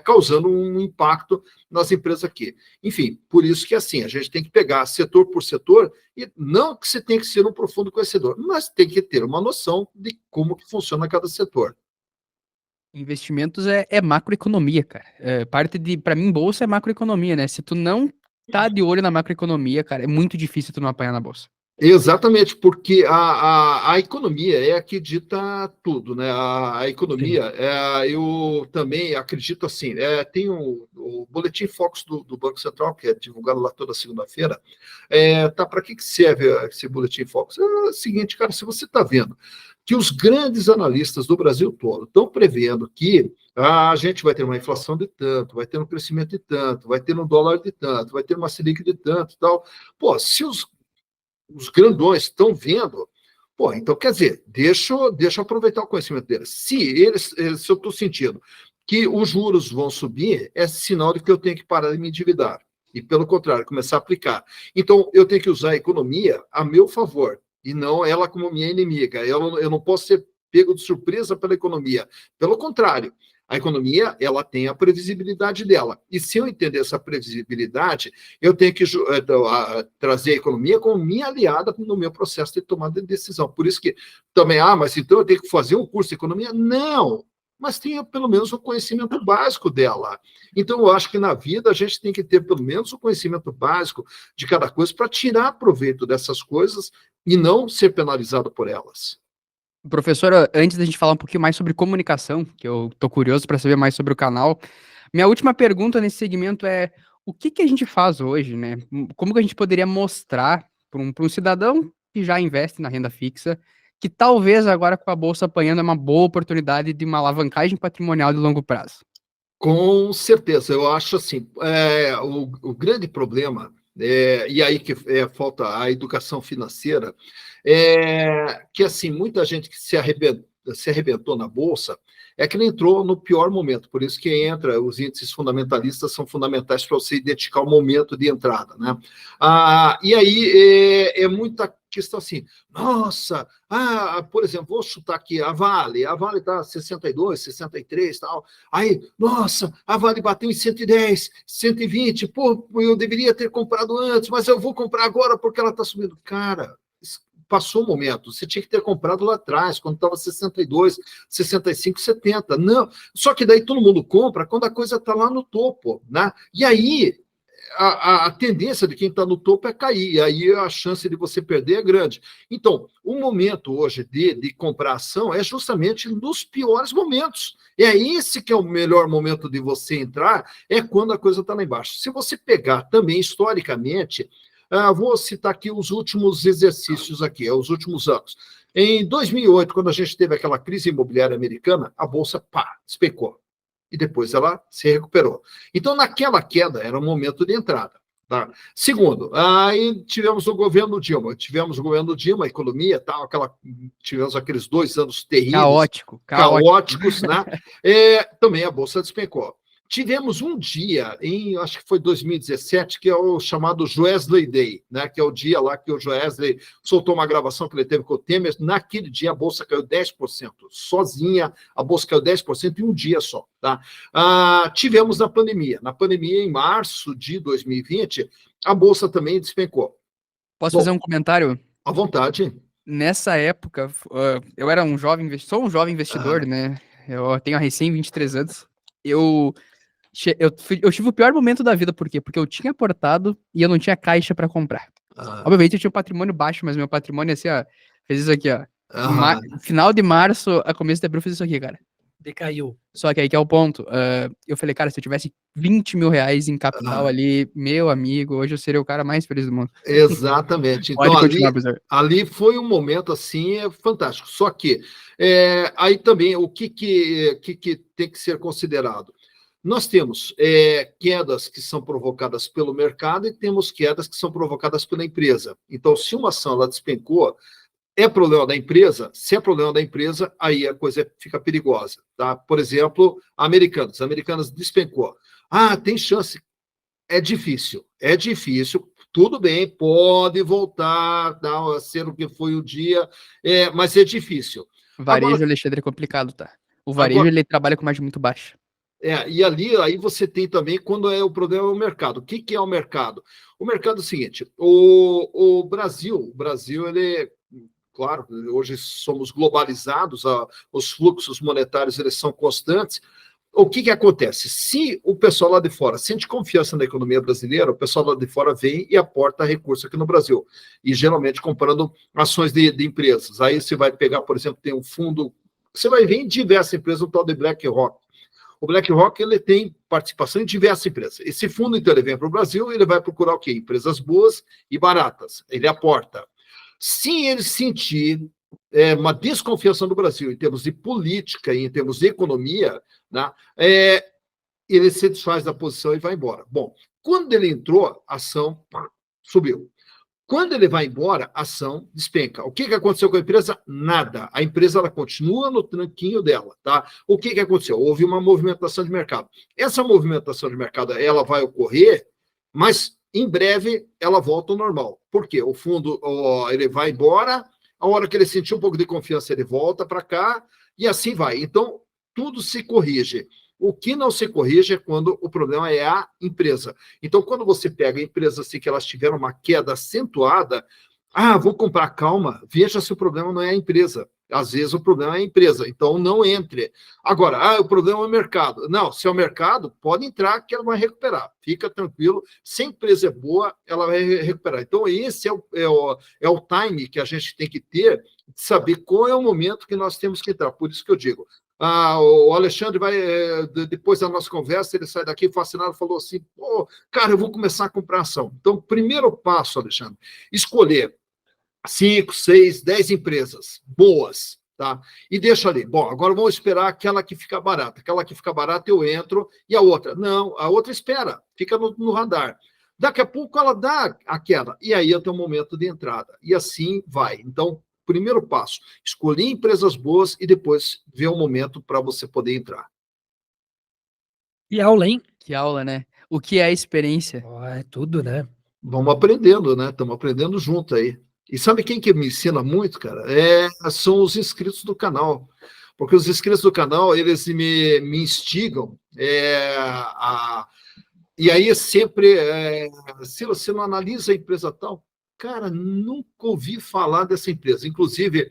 causando um impacto nas empresas aqui. Enfim, por isso que assim, a gente tem que pegar setor por setor, e não que você tem que ser um profundo conhecedor, mas tem que ter uma noção de como que funciona cada setor. Investimentos é macroeconomia, cara. Para mim, bolsa é macroeconomia, né? Se tu não tá de olho na macroeconomia, cara, é muito difícil tu não apanhar na bolsa. Exatamente, porque a economia é a que dita tudo, né? A economia, eu também acredito assim, tem o Boletim Focus do Banco Central, que é divulgado lá toda segunda-feira. Para que serve esse Boletim Focus? É o seguinte, cara, se você está vendo que os grandes analistas do Brasil todo estão prevendo que a gente vai ter uma inflação de tanto, vai ter um crescimento de tanto, vai ter um dólar de tanto, vai ter uma Selic de tanto e tal. Pô, se os grandões estão vendo, pô, então quer dizer, deixa eu aproveitar o conhecimento deles. Se eu estou sentindo que os juros vão subir, é sinal de que eu tenho que parar de me endividar. E, pelo contrário, começar a aplicar. Então, eu tenho que usar a economia a meu favor, e não ela como minha inimiga. Eu não posso ser pego de surpresa pela economia. Pelo contrário, a economia, ela tem a previsibilidade dela. E se eu entender essa previsibilidade, eu tenho que trazer a economia como minha aliada no meu processo de tomada de decisão. Por isso que também, mas então eu tenho que fazer um curso de economia? Não, mas tenha pelo menos o conhecimento básico dela. Então, eu acho que na vida a gente tem que ter pelo menos o conhecimento básico de cada coisa para tirar proveito dessas coisas e não ser penalizado por elas. Professora, antes da gente falar um pouquinho mais sobre comunicação, que eu tô curioso para saber mais sobre o canal, minha última pergunta nesse segmento é: o que a gente faz hoje, né? Como que a gente poderia mostrar para um cidadão que já investe na renda fixa, que talvez agora com a bolsa apanhando é uma boa oportunidade de uma alavancagem patrimonial de longo prazo? Com certeza, eu acho assim, o grande problema, e aí que falta a educação financeira, que assim, muita gente que se arrebentou na Bolsa é que ele entrou no pior momento, por isso que os índices fundamentalistas são fundamentais para você identificar o momento de entrada, né? E aí é muita questão assim, nossa, por exemplo, vou chutar aqui, a Vale está 62, 63 e tal, aí, nossa, a Vale bateu em 110, 120, pô, eu deveria ter comprado antes, mas eu vou comprar agora porque ela está subindo. Cara, passou o momento, você tinha que ter comprado lá atrás, quando estava 62, 65, 70. Não, só que daí todo mundo compra quando a coisa está lá no topo, né? E aí a tendência de quem está no topo é cair, e aí a chance de você perder é grande. Então, o momento hoje de comprar ação é justamente nos piores momentos. É esse que é o melhor momento de você entrar, é quando a coisa está lá embaixo. Se você pegar também historicamente, vou citar aqui os últimos exercícios aqui, os últimos anos. Em 2008, quando a gente teve aquela crise imobiliária americana, a Bolsa, despecou. E depois ela se recuperou. Então, naquela queda, era o momento de entrada. Tá? Segundo, aí tivemos o governo Dilma, a economia, tal, tivemos aqueles 2 anos terríveis. Caóticos, né? Também a Bolsa despencou. Tivemos um dia, acho que foi 2017, que é o chamado Joesley Day, né? Que é o dia lá que o Joesley soltou uma gravação que ele teve com o Temer. Naquele dia, a Bolsa caiu 10%. Sozinha, a Bolsa caiu 10% em um dia só. Tá? Tivemos na pandemia. Na pandemia, em março de 2020, a Bolsa também despencou. Posso fazer um comentário? À vontade. Nessa época, eu era um jovem investidor, sou um jovem investidor, né? Eu tenho recém 23 anos. Eu tive o pior momento da vida, por quê? Porque eu tinha aportado e eu não tinha caixa para comprar. Obviamente eu tinha um patrimônio baixo, mas meu patrimônio, assim, ó, fez isso aqui, ó. Final de março, a começo de abril, fez isso aqui, cara. Decaiu. Só que aí que é o ponto. Eu falei, cara, se eu tivesse 20 mil reais em capital ali, meu amigo, hoje eu seria o cara mais feliz do mundo. Exatamente. Então, ali foi um momento, assim, fantástico. Só que, aí também, o que tem que ser considerado? Nós temos quedas que são provocadas pelo mercado e temos quedas que são provocadas pela empresa. Então, se uma ação ela despencou, é problema da empresa? Se é problema da empresa, aí a coisa fica perigosa. Tá? Por exemplo, Americanas despencou. Tem chance. É difícil. Tudo bem, pode voltar a ser o que foi o dia, mas é difícil. Varejo, agora, Alexandre, é complicado, tá? O varejo, ele trabalha com margem muito baixa. E aí você tem também, quando o problema é o mercado. O que é o mercado? O mercado é o seguinte, o Brasil, ele, claro, hoje somos globalizados, os fluxos monetários, eles são constantes. O que acontece? Se o pessoal lá de fora sente confiança na economia brasileira, o pessoal lá de fora vem e aporta recurso aqui no Brasil. E geralmente comprando ações de empresas. Aí você vai pegar, por exemplo, tem um fundo, você vai ver em diversas empresas, o tal de BlackRock. O BlackRock, ele tem participação em diversas empresas. Esse fundo, então, ele vem para o Brasil, ele vai procurar o quê? Empresas boas e baratas. Ele aporta. Se ele sentir uma desconfiança no Brasil em termos de política e em termos de economia, né, ele se desfaz da posição e vai embora. Bom, quando ele entrou, a ação subiu. Quando ele vai embora, a ação despenca. O que aconteceu com a empresa? Nada. A empresa ela continua no tranquinho dela. Tá? O que aconteceu? Houve uma movimentação de mercado. Essa movimentação de mercado ela vai ocorrer, mas em breve ela volta ao normal. Por quê? O fundo ele vai embora, a hora que ele sentir um pouco de confiança, ele volta para cá, e assim vai. Então, tudo se corrige. O que não se corrige é quando o problema é a empresa. Então, quando você pega empresas assim, que elas tiveram uma queda acentuada, vou comprar, calma, veja se o problema não é a empresa. Às vezes o problema é a empresa, então não entre. Agora, o problema é o mercado. Não, se é o mercado, pode entrar que ela vai recuperar. Fica tranquilo, se a empresa é boa, ela vai recuperar. Então, esse é o time que a gente tem que ter, de saber qual é o momento que nós temos que entrar. Por isso que eu digo, o Alexandre vai, depois da nossa conversa, ele sai daqui fascinado e falou assim, cara, eu vou começar a comprar ação. Então, primeiro passo, Alexandre, escolher 5, 6, 10 empresas boas, tá? E deixa ali. Bom, agora vamos esperar aquela que fica barata. Aquela que fica barata eu entro, e a outra? Não, a outra espera, fica no radar. Daqui a pouco ela dá a queda, e aí é o teu momento de entrada. E assim vai. Então, primeiro passo, escolher empresas boas e depois ver o momento para você poder entrar. Que aula, hein? Que aula, né? O que é a experiência? É tudo, né? Vamos aprendendo, né? Estamos aprendendo junto aí. E sabe quem que me ensina muito, cara? São os inscritos do canal. Porque os inscritos do canal, eles me instigam. E aí sempre, se você não analisa a empresa tal, cara, nunca ouvi falar dessa empresa. Inclusive,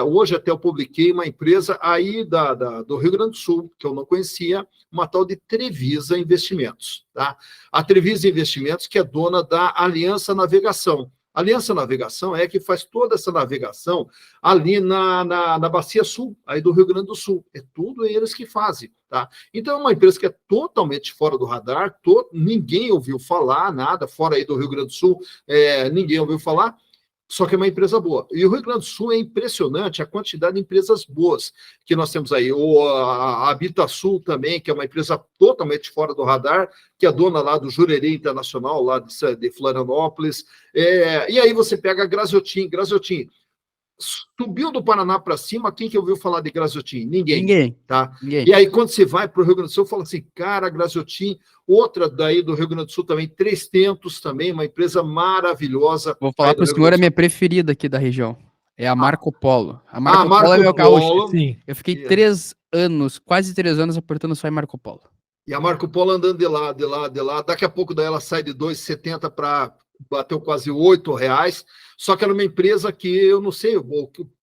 hoje até eu publiquei uma empresa aí do Rio Grande do Sul, que eu não conhecia, uma tal de Trevisa Investimentos. Tá? A Trevisa Investimentos, que é dona da Aliança Navegação. A Aliança Navegação é que faz toda essa navegação ali na Bacia Sul, aí do Rio Grande do Sul. É tudo eles que fazem. Tá? Então, é uma empresa que é totalmente fora do radar, ninguém ouviu falar nada, fora aí do Rio Grande do Sul, ninguém ouviu falar, só que é uma empresa boa. E o Rio Grande do Sul é impressionante a quantidade de empresas boas que nós temos aí. A Habitasul também, que é uma empresa totalmente fora do radar, que é dona lá do Jurerê Internacional, lá de Florianópolis. E aí você pega a Graziotin. subiu do Paraná para cima, quem que ouviu falar de Graziotin? Ninguém. Tá? Ninguém. E aí, quando você vai para o Rio Grande do Sul, fala assim, cara, Graziotin, outra daí do Rio Grande do Sul também, 300 também, uma empresa maravilhosa. Vou falar para o senhor a minha preferida aqui da região. É a Marco Polo. A Marco Polo é meu carro. Sim. Eu fiquei 3 anos, quase 3 anos, apertando só em Marco Polo. E a Marco Polo andando de lado, de lado, de lado. Daqui a pouco daí ela sai de 2,70 para bateu quase R$8. Só que era uma empresa que eu não sei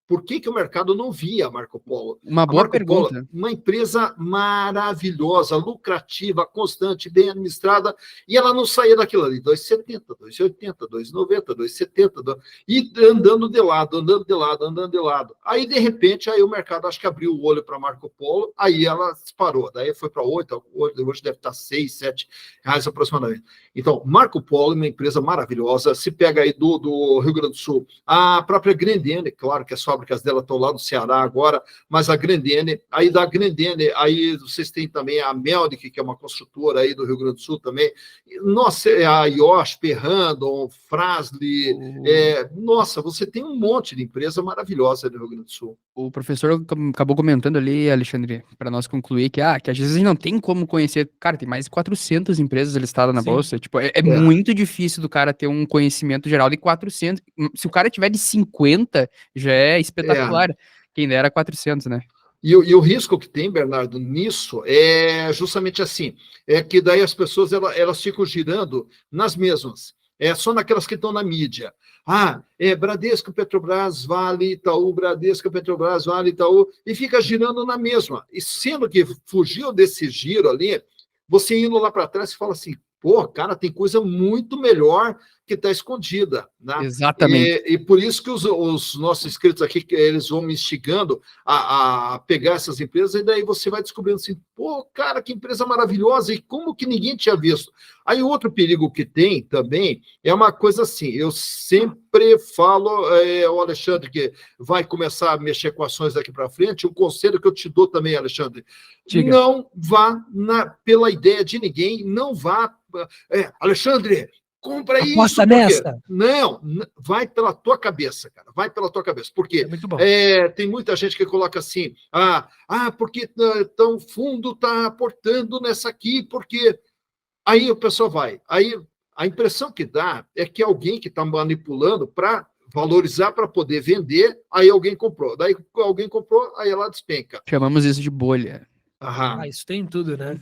por que o mercado não via a Marco Polo. Uma boa pergunta. Polo, uma empresa maravilhosa, lucrativa, constante, bem administrada, e ela não saía daquilo ali, 2,70, 2,80, 2,90, 2,70, e andando de lado, andando de lado, andando de lado. Aí, de repente, aí o mercado acho que abriu o olho para Marco Polo, aí ela disparou, daí foi para 8, hoje deve estar 6, 7 reais aproximadamente. Então, Marco Polo é uma empresa maravilhosa, se pega aí do Rio Grande do Sul, a própria Grendene, claro que as fábricas dela estão lá no Ceará agora, mas a Grendene, aí da Grendene, aí vocês têm também a Melnick, que é uma construtora aí do Rio Grande do Sul também, nossa, a Yosh, Perrandon, Frasli, nossa, você tem um monte de empresa maravilhosa do Rio Grande do Sul. O professor acabou comentando ali, Alexandre, para nós concluir, que às vezes não tem como conhecer. Cara, tem mais de 400 empresas listadas na bolsa. Tipo, é muito difícil do cara ter um conhecimento geral de 400. Se o cara tiver de 50, já é espetacular. Quem dera 400, né? E o risco que tem, Bernardo, nisso é justamente assim, é que daí as pessoas elas ficam girando nas mesmas. Só naquelas que estão na mídia. Bradesco, Petrobras, Vale, Itaú, Bradesco, Petrobras, Vale, Itaú, e fica girando na mesma. E sendo que fugiu desse giro ali, você indo lá para trás e fala assim, pô, cara, tem coisa muito melhor que está escondida, né? Exatamente. E por isso que os nossos inscritos aqui, eles vão me instigando a pegar essas empresas, e daí você vai descobrindo assim, pô, cara, que empresa maravilhosa, e como que ninguém tinha visto? Aí outro perigo que tem também é uma coisa assim, eu sempre falo, o Alexandre, que vai começar a mexer com ações daqui para frente, o conselho que eu te dou também, Alexandre, Diga. Não vá pela ideia de ninguém, não vá... Alexandre, compra Aposta isso. nessa. Não, vai pela tua cabeça, cara. Vai pela tua cabeça. Porque muito bom. Tem muita gente que coloca assim, porque o fundo está aportando nessa aqui, porque... Aí o pessoal vai. Aí a impressão que dá é que alguém que está manipulando para valorizar, para poder vender, aí alguém comprou. Daí alguém comprou, aí ela despenca. Chamamos isso de bolha. Isso tem tudo, né?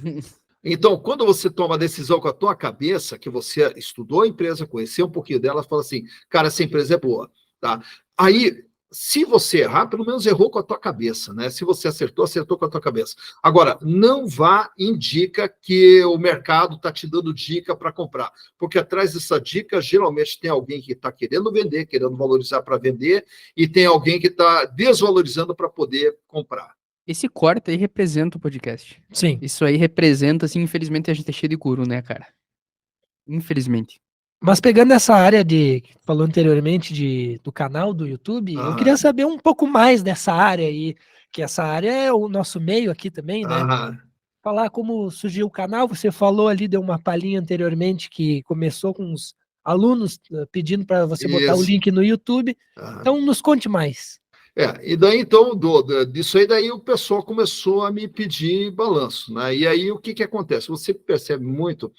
Então, quando você toma a decisão com a tua cabeça, que você estudou a empresa, conheceu um pouquinho dela, fala assim, cara, essa empresa é boa, tá? Aí, se você errar, pelo menos errou com a tua cabeça, né? Se você acertou, acertou com a tua cabeça. Agora, não vá em dica que o mercado está te dando dica para comprar, porque atrás dessa dica, geralmente tem alguém que está querendo vender, querendo valorizar para vender, e tem alguém que está desvalorizando para poder comprar. Esse corte aí representa o podcast. Sim. Isso aí representa, assim, infelizmente a gente é cheio de guru, né, cara? Infelizmente. Mas pegando essa área que falou anteriormente do canal do YouTube, eu queria saber um pouco mais dessa área aí, que essa área é o nosso meio aqui também, né? Falar como surgiu o canal, você falou ali, deu uma palhinha anteriormente, que começou com os alunos pedindo para você botar o link no YouTube. Então, nos conte mais. E daí, então, disso aí, daí o pessoal começou a me pedir balanço, né? E aí, o que acontece? Você percebe muito,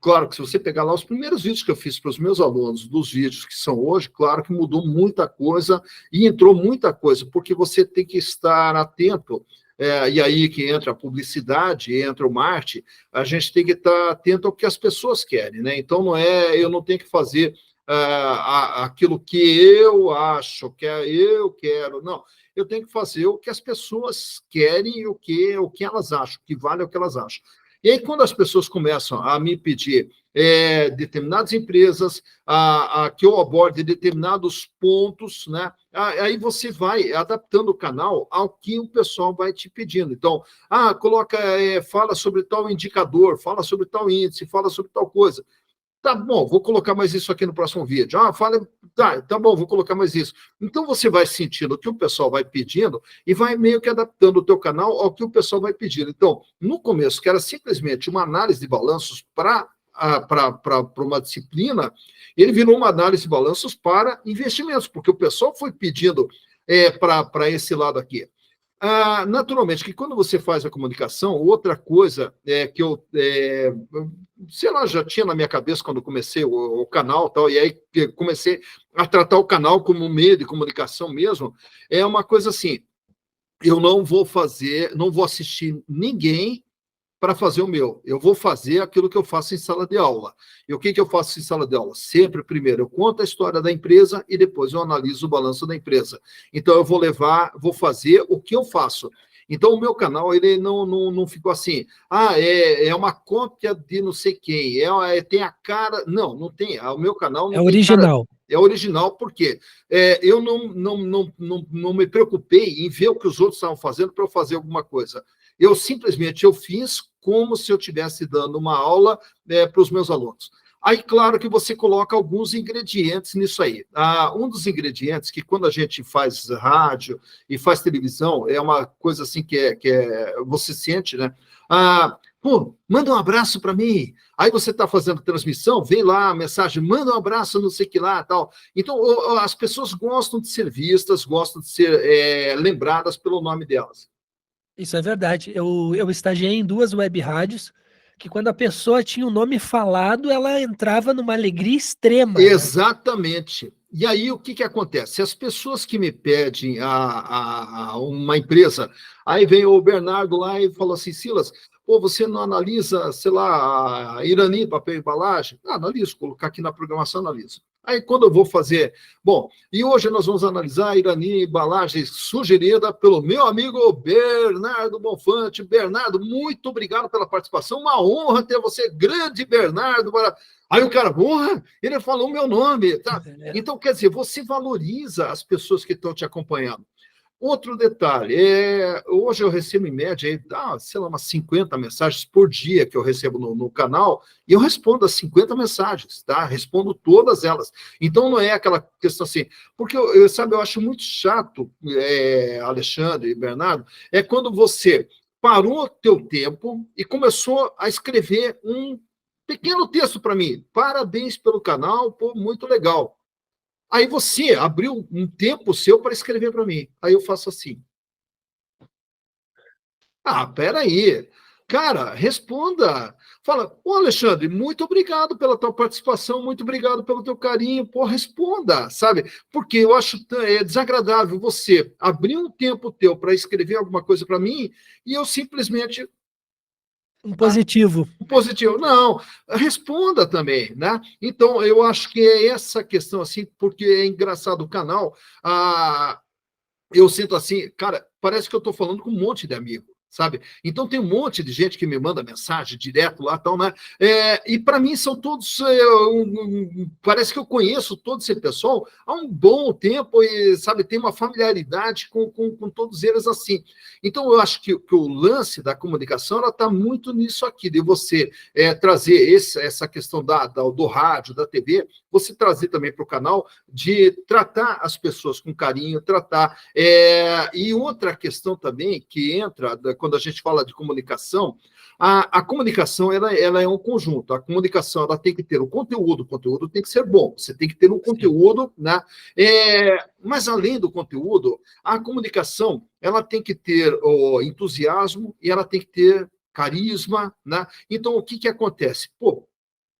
claro que se você pegar lá os primeiros vídeos que eu fiz para os meus alunos, dos vídeos que são hoje, claro que mudou muita coisa e entrou muita coisa, porque você tem que estar atento, e aí que entra a publicidade, entra o marketing, a gente tem que estar atento ao que as pessoas querem, né? Então, eu não tenho que fazer aquilo que eu acho, que eu quero, não. Eu tenho que fazer o que as pessoas querem e o que elas acham, que vale o que elas acham. E aí, quando as pessoas começam a me pedir determinadas empresas, que eu aborde determinados pontos, né? Aí você vai adaptando o canal ao que o pessoal vai te pedindo. Então, fala sobre tal indicador, fala sobre tal índice, fala sobre tal coisa. Tá bom, vou colocar mais isso aqui no próximo vídeo. Tá bom, vou colocar mais isso. Então, você vai sentindo o que o pessoal vai pedindo e vai meio que adaptando o teu canal ao que o pessoal vai pedindo. Então, no começo, que era simplesmente uma análise de balanços para para uma disciplina, ele virou uma análise de balanços para investimentos, porque o pessoal foi pedindo para esse lado aqui. Naturalmente, que quando você faz a comunicação, outra coisa que eu, sei lá, já tinha na minha cabeça quando comecei o canal, tal, e aí comecei a tratar o canal como um meio de comunicação mesmo, é uma coisa assim, eu não vou assistir ninguém para fazer o meu. Eu vou fazer aquilo que eu faço em sala de aula. E o que eu faço em sala de aula? Sempre, primeiro, eu conto a história da empresa e depois eu analiso o balanço da empresa. Então, eu vou fazer o que eu faço. Então, o meu canal, ele não ficou assim, é uma cópia de não sei quem, tem a cara... Não tem. O meu canal não é original. É original, porque eu não me preocupei em ver o que os outros estavam fazendo para eu fazer alguma coisa. Eu simplesmente fiz como se eu estivesse dando uma aula para os meus alunos. Aí, claro que você coloca alguns ingredientes nisso aí. Um dos ingredientes que, quando a gente faz rádio e faz televisão, é uma coisa assim que você sente, né? Pô, manda um abraço para mim. Aí você está fazendo transmissão, vem lá a mensagem, manda um abraço, não sei o que lá, tal. Então, as pessoas gostam de ser vistas, gostam de ser lembradas pelo nome delas. Isso é verdade. Eu estagiei em 2 web rádios, que quando a pessoa tinha o nome falado, ela entrava numa alegria extrema. Exatamente. Né? E aí, o que acontece? As pessoas que me pedem a uma empresa, aí vem o Bernardo lá e fala assim, Silas, pô, você não analisa, sei lá, a Irani, papel e embalagem? Analiso, colocar aqui na programação, analiso. Aí, quando eu vou fazer... Bom, e hoje nós vamos analisar a Irani embalagem sugerida pelo meu amigo Bernardo Bonfante. Bernardo, muito obrigado pela participação. Uma honra ter você, grande Bernardo. Aí o cara, porra, ele falou o meu nome. Tá? Então, quer dizer, você valoriza as pessoas que estão te acompanhando. Outro detalhe, hoje eu recebo em média, sei lá, umas 50 mensagens por dia que eu recebo no canal, e eu respondo as 50 mensagens, tá? Respondo todas elas. Então, não é aquela questão assim, porque, eu acho muito chato, Alexandre e Bernardo, quando você parou o teu tempo e começou a escrever um pequeno texto para mim. Parabéns pelo canal, pô, muito legal. Aí você abriu um tempo seu para escrever para mim. Aí eu faço assim. Peraí. Cara, responda. Fala, Alexandre, muito obrigado pela tua participação, muito obrigado pelo teu carinho. Pô, responda, sabe? Porque eu acho desagradável você abrir um tempo teu para escrever alguma coisa para mim e eu simplesmente... Um positivo. Um positivo. Não, responda também, né? Então, eu acho que é essa questão, assim, porque é engraçado o canal, eu sinto assim, cara, parece que eu estou falando com um monte de amigo, sabe? Então, tem um monte de gente que me manda mensagem direto lá, tal, né? E para mim são todos, parece que eu conheço todo esse pessoal há um bom tempo e, sabe, tem uma familiaridade com todos eles assim. Então, eu acho que o lance da comunicação, ela está muito nisso aqui, de você trazer essa questão do rádio, da TV, você trazer também para o canal, de tratar as pessoas com carinho, tratar... E outra questão também que entra, quando a gente fala de comunicação, a comunicação ela é um conjunto. A comunicação ela tem que ter o conteúdo tem que ser bom, você tem que ter um conteúdo, né? Mas além do conteúdo, a comunicação ela tem que ter o entusiasmo e ela tem que ter carisma, né? Então, o que acontece? Pô,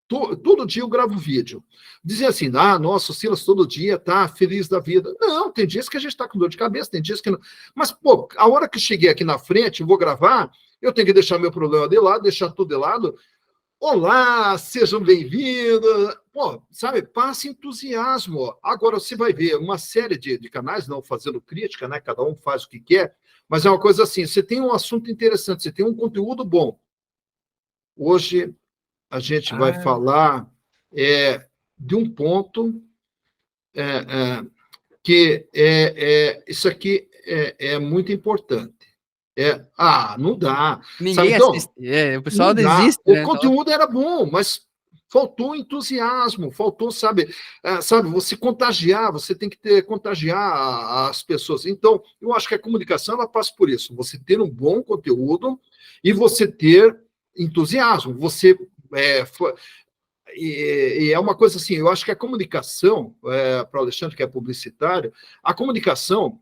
todo dia eu gravo vídeo. Dizem assim, nossa, o Silas todo dia tá feliz da vida. Não, tem dias que a gente tá com dor de cabeça, tem dias que não. Mas, pô, a hora que eu cheguei aqui na frente, eu vou gravar, eu tenho que deixar meu problema de lado, deixar tudo de lado. Olá, sejam bem-vindos. Pô, sabe, passa entusiasmo. Agora, você vai ver uma série de canais, não fazendo crítica, né? Cada um faz o que quer, mas é uma coisa assim, você tem um assunto interessante, você tem um conteúdo bom. Hoje... a gente vai falar de um ponto que isso aqui é muito importante. Não dá. Ninguém sabe? assiste. O pessoal desiste. O conteúdo era bom, mas faltou entusiasmo, faltou, sabe, você contagiar, você tem que contagiar as pessoas. Então, eu acho que a comunicação ela passa por isso, você ter um bom conteúdo e você ter entusiasmo, você E é uma coisa assim, eu acho que a comunicação, para o Alexandre, que é publicitário, a comunicação,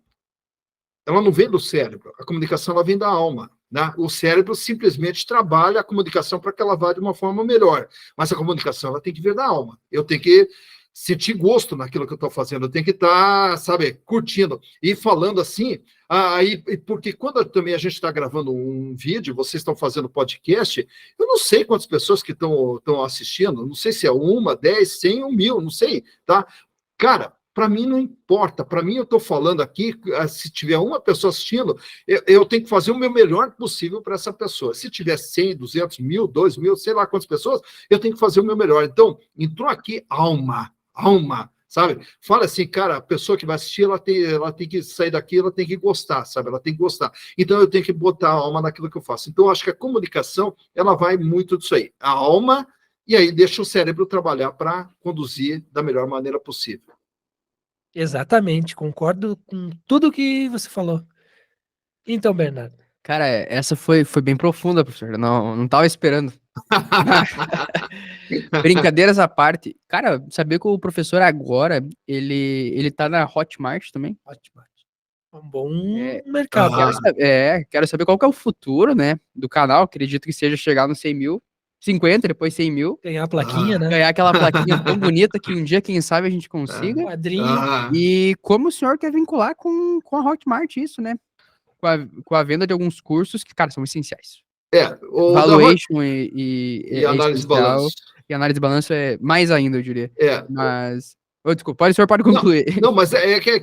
ela não vem do cérebro, a comunicação ela vem da alma. Né? O cérebro simplesmente trabalha a comunicação para que ela vá de uma forma melhor, mas a comunicação ela tem que vir da alma. Eu tenho que sentir gosto naquilo que eu estou fazendo, eu tenho que estar, sabe, curtindo. E falando assim, porque quando também a gente está gravando um vídeo, vocês estão fazendo podcast, eu não sei quantas pessoas que estão assistindo, não sei se é 1, 10, 100 ou 1000, não sei, tá? Cara, para mim não importa, para mim eu estou falando aqui, se tiver uma pessoa assistindo, eu tenho que fazer o meu melhor possível para essa pessoa. Se tiver 100, 200, 1000, 2000, sei lá quantas pessoas, eu tenho que fazer o meu melhor. Então, entrou aqui alma, sabe? Fala assim, cara, a pessoa que vai assistir, ela tem que sair daqui, ela tem que gostar, sabe? Ela tem que gostar. Então, eu tenho que botar a alma naquilo que eu faço. Então, eu acho que a comunicação, ela vai muito disso aí. A alma, e aí deixa o cérebro trabalhar para conduzir da melhor maneira possível. Exatamente, concordo com tudo que você falou. Então, Bernardo. Cara, essa foi bem profunda, professor. Não tava esperando. Brincadeiras à parte. Cara, saber que o professor agora, ele tá na Hotmart também. Hotmart. Um bom mercado. Quero saber qual que é o futuro, né, do canal. Acredito que seja chegar nos 100 mil. 50, depois 100 mil. Ganhar a plaquinha, né? Ganhar aquela plaquinha tão bonita que um dia, quem sabe, a gente consiga. Quadrinho. E como o senhor quer vincular com a Hotmart isso, né? Com a venda de alguns cursos que, cara, são essenciais. Valuation e análise de balanço. E análise de balanço é mais ainda, eu diria. Mas... desculpa, o senhor pode concluir. Não, mas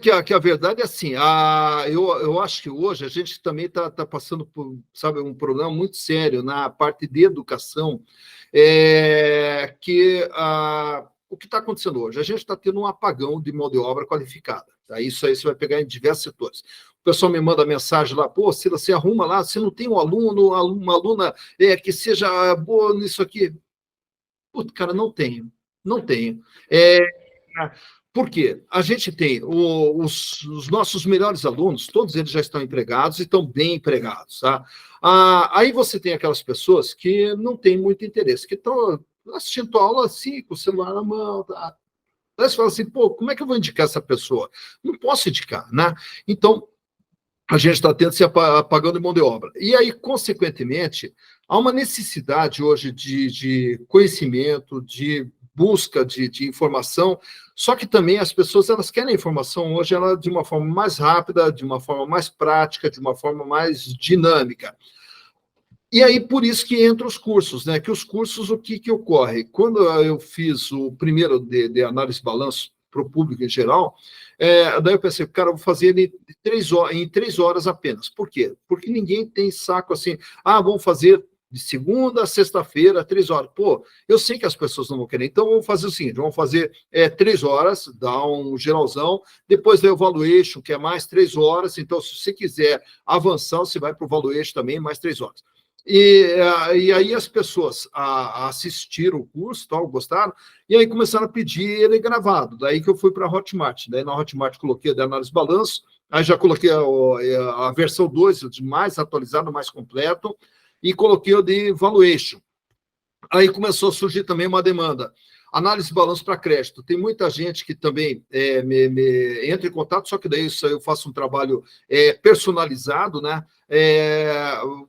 que a verdade é assim, eu acho que hoje a gente também está passando por, sabe, um problema muito sério na parte de educação, o que está acontecendo hoje? A gente está tendo um apagão de mão de obra qualificada. Tá? Isso aí você vai pegar em diversos setores. O pessoal me manda mensagem lá, pô, se você arruma lá, você não tem um aluno, uma aluna que seja boa nisso aqui? Putz, cara, não tenho. Por quê? A gente tem os nossos melhores alunos, todos eles já estão empregados e estão bem empregados. Tá? Aí você tem aquelas pessoas que não têm muito interesse, que estão assistindo a aula assim, com o celular na mão. Tá? Aí você fala assim, pô, como é que eu vou indicar essa pessoa? Não posso indicar, né? Então, a gente está tendo se apagando de mão de obra. E aí, consequentemente, há uma necessidade hoje de conhecimento, de busca de informação, só que também as pessoas elas querem a informação hoje de uma forma mais rápida, de uma forma mais prática, de uma forma mais dinâmica. E aí, por isso que entram os cursos, né? Que os cursos, o que ocorre? Quando eu fiz o primeiro de análise de balanço para o público em geral, daí eu pensei, cara, eu vou fazer ele em 3 horas apenas. Por quê? Porque ninguém tem saco assim, vamos fazer de segunda a sexta-feira, 3 horas. Pô, eu sei que as pessoas não vão querer, então vamos fazer o seguinte, vamos fazer 3 horas, dá um geralzão, depois vem o valuation, que é mais 3 horas, então se você quiser avançar, você vai para o valuation também, mais 3 horas. E aí as pessoas assistiram o curso, tal, gostaram, e aí começaram a pedir ele gravado. Daí que eu fui para a Hotmart. Daí na Hotmart coloquei a de análise de balanço, aí já coloquei a versão 2, mais atualizado, mais completo, e coloquei o de valuation. Aí começou a surgir também uma demanda. Análise de balanço para crédito. Tem muita gente que também me entra em contato, só que daí isso eu faço um trabalho personalizado, né?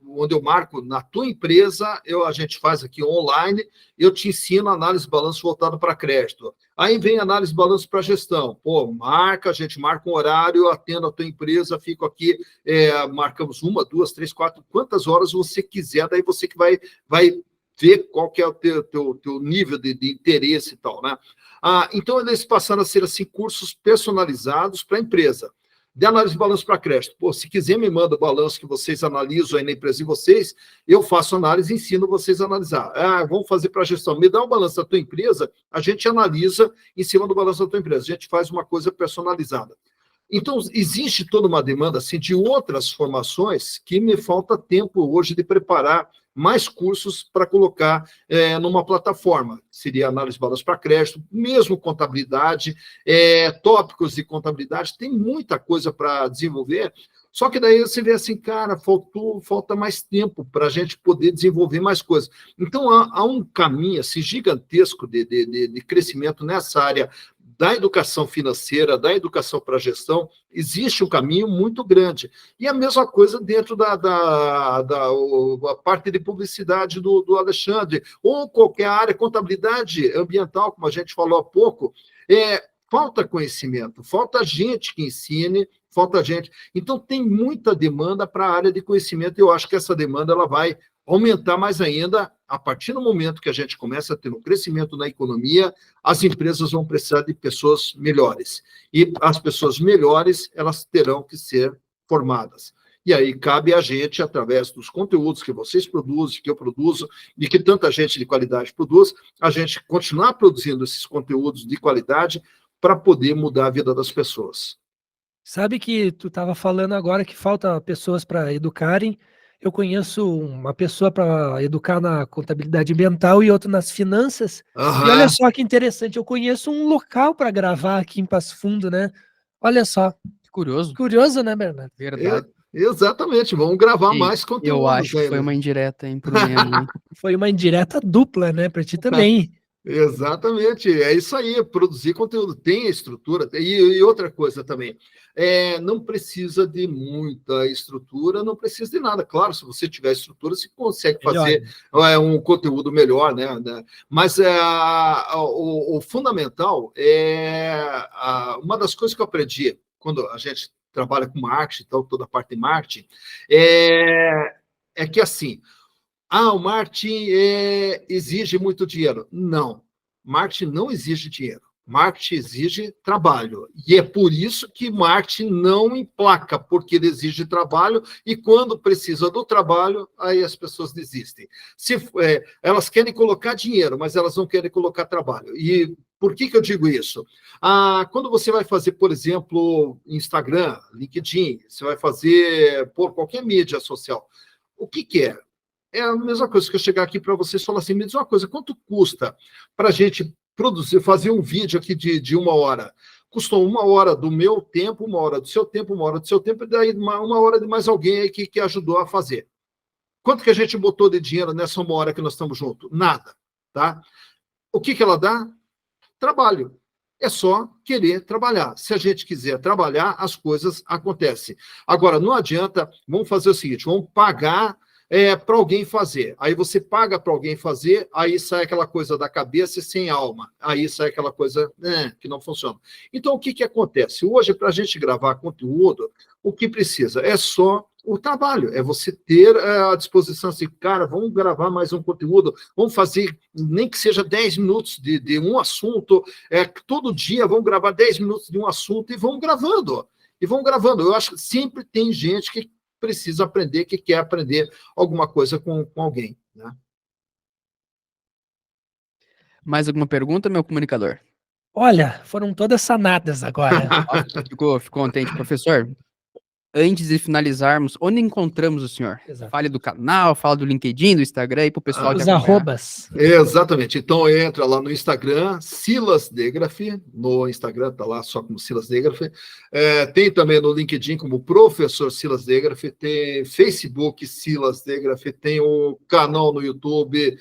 Onde eu marco na tua empresa, a gente faz aqui online, eu te ensino análise de balanço voltado para crédito. Aí vem análise de balanço para gestão. Pô, a gente marca um horário, eu atendo a tua empresa, fico aqui, marcamos 1, 2, 3, 4, quantas horas você quiser, daí você que vai ver qual que é o teu nível de interesse e tal, né? Então, eles passaram a ser, assim, cursos personalizados para a empresa. De análise de balanço para crédito. Pô, se quiser, me manda o balanço que vocês analisam aí na empresa de vocês, eu faço análise e ensino vocês a analisar. Vamos fazer para a gestão. Me dá o balanço da tua empresa, a gente analisa em cima do balanço da tua empresa. A gente faz uma coisa personalizada. Então, existe toda uma demanda, assim, de outras formações que me falta tempo hoje de preparar mais cursos para colocar numa plataforma. Seria análise de balanço para crédito, mesmo contabilidade, tópicos de contabilidade, tem muita coisa para desenvolver, Só que daí você vê assim, cara, falta mais tempo para a gente poder desenvolver mais coisas. Então, há um caminho assim, gigantesco de crescimento nessa área da educação financeira, da educação para a gestão, existe um caminho muito grande. E a mesma coisa dentro da parte de publicidade do Alexandre, ou qualquer área, contabilidade ambiental, como a gente falou há pouco, falta conhecimento, falta gente que ensine, falta gente. Então, tem muita demanda para a área de conhecimento, e eu acho que essa demanda ela vai aumentar mais ainda a partir do momento que a gente começa a ter um crescimento na economia, as empresas vão precisar de pessoas melhores. E as pessoas melhores, elas terão que ser formadas. E aí cabe a gente, através dos conteúdos que vocês produzem, que eu produzo, e que tanta gente de qualidade produz, a gente continuar produzindo esses conteúdos de qualidade para poder mudar a vida das pessoas. Sabe que tu estava falando agora que falta pessoas para educarem. Eu conheço uma pessoa para educar na contabilidade ambiental e outra nas finanças. Uhum. E olha só que interessante, eu conheço um local para gravar aqui em Passo Fundo, né? Olha só. Curioso. Curioso, né, Bernardo? Verdade. Exatamente, vamos gravar mais conteúdo. Eu acho que foi uma indireta, hein, pro Nemo. Foi uma indireta dupla, né, para ti também. Exatamente, é isso aí, produzir conteúdo, tem a estrutura, e outra coisa também, não precisa de muita estrutura, não precisa de nada, claro, se você tiver estrutura, você consegue fazer um conteúdo melhor, né? Mas o fundamental uma das coisas que eu aprendi quando a gente trabalha com marketing, então, toda a parte de marketing, é que assim, o marketing exige muito dinheiro. Não, marketing não exige dinheiro. Marketing exige trabalho. E é por isso que marketing não emplaca, porque ele exige trabalho e quando precisa do trabalho, aí as pessoas desistem. Elas querem colocar dinheiro, mas elas não querem colocar trabalho. E por que eu digo isso? Quando você vai fazer, por exemplo, Instagram, LinkedIn, você vai fazer por qualquer mídia social, o que é? É a mesma coisa que eu chegar aqui para vocês e falar assim, me diz uma coisa, quanto custa para a gente produzir, fazer um vídeo aqui de 1 hora? Custou 1 hora do meu tempo, 1 hora do seu tempo, 1 hora do seu tempo, e daí 1 hora de mais alguém aí que ajudou a fazer. Quanto que a gente botou de dinheiro nessa 1 hora que nós estamos juntos? Nada, tá? O que ela dá? Trabalho. É só querer trabalhar. Se a gente quiser trabalhar, as coisas acontecem. Agora, não adianta, vamos fazer o seguinte, vamos pagar para alguém fazer. Aí você paga para alguém fazer, aí sai aquela coisa da cabeça e sem alma. Aí sai aquela coisa que não funciona. Então, o que acontece? Hoje, para a gente gravar conteúdo, o que precisa? É só o trabalho, é você ter à disposição assim, cara, vamos gravar mais um conteúdo, vamos fazer, nem que seja 10 minutos de um assunto, todo dia vamos gravar 10 minutos de um assunto e vamos gravando. Eu acho que sempre tem gente que precisa aprender, que quer aprender alguma coisa com alguém, né? Mais alguma pergunta, meu comunicador? Olha, foram todas sanadas agora. Ficou contente, professor? Antes de finalizarmos, onde encontramos o senhor? Exato. Fale do canal, fala do LinkedIn, do Instagram, aí para o pessoal os arrobas. Exatamente. Então, entra lá no Instagram, Silas Degraff, no Instagram está lá só como Silas Degraff. Tem também no LinkedIn como Professor Silas Degraff, tem Facebook Silas Degraff, tem o canal no YouTube,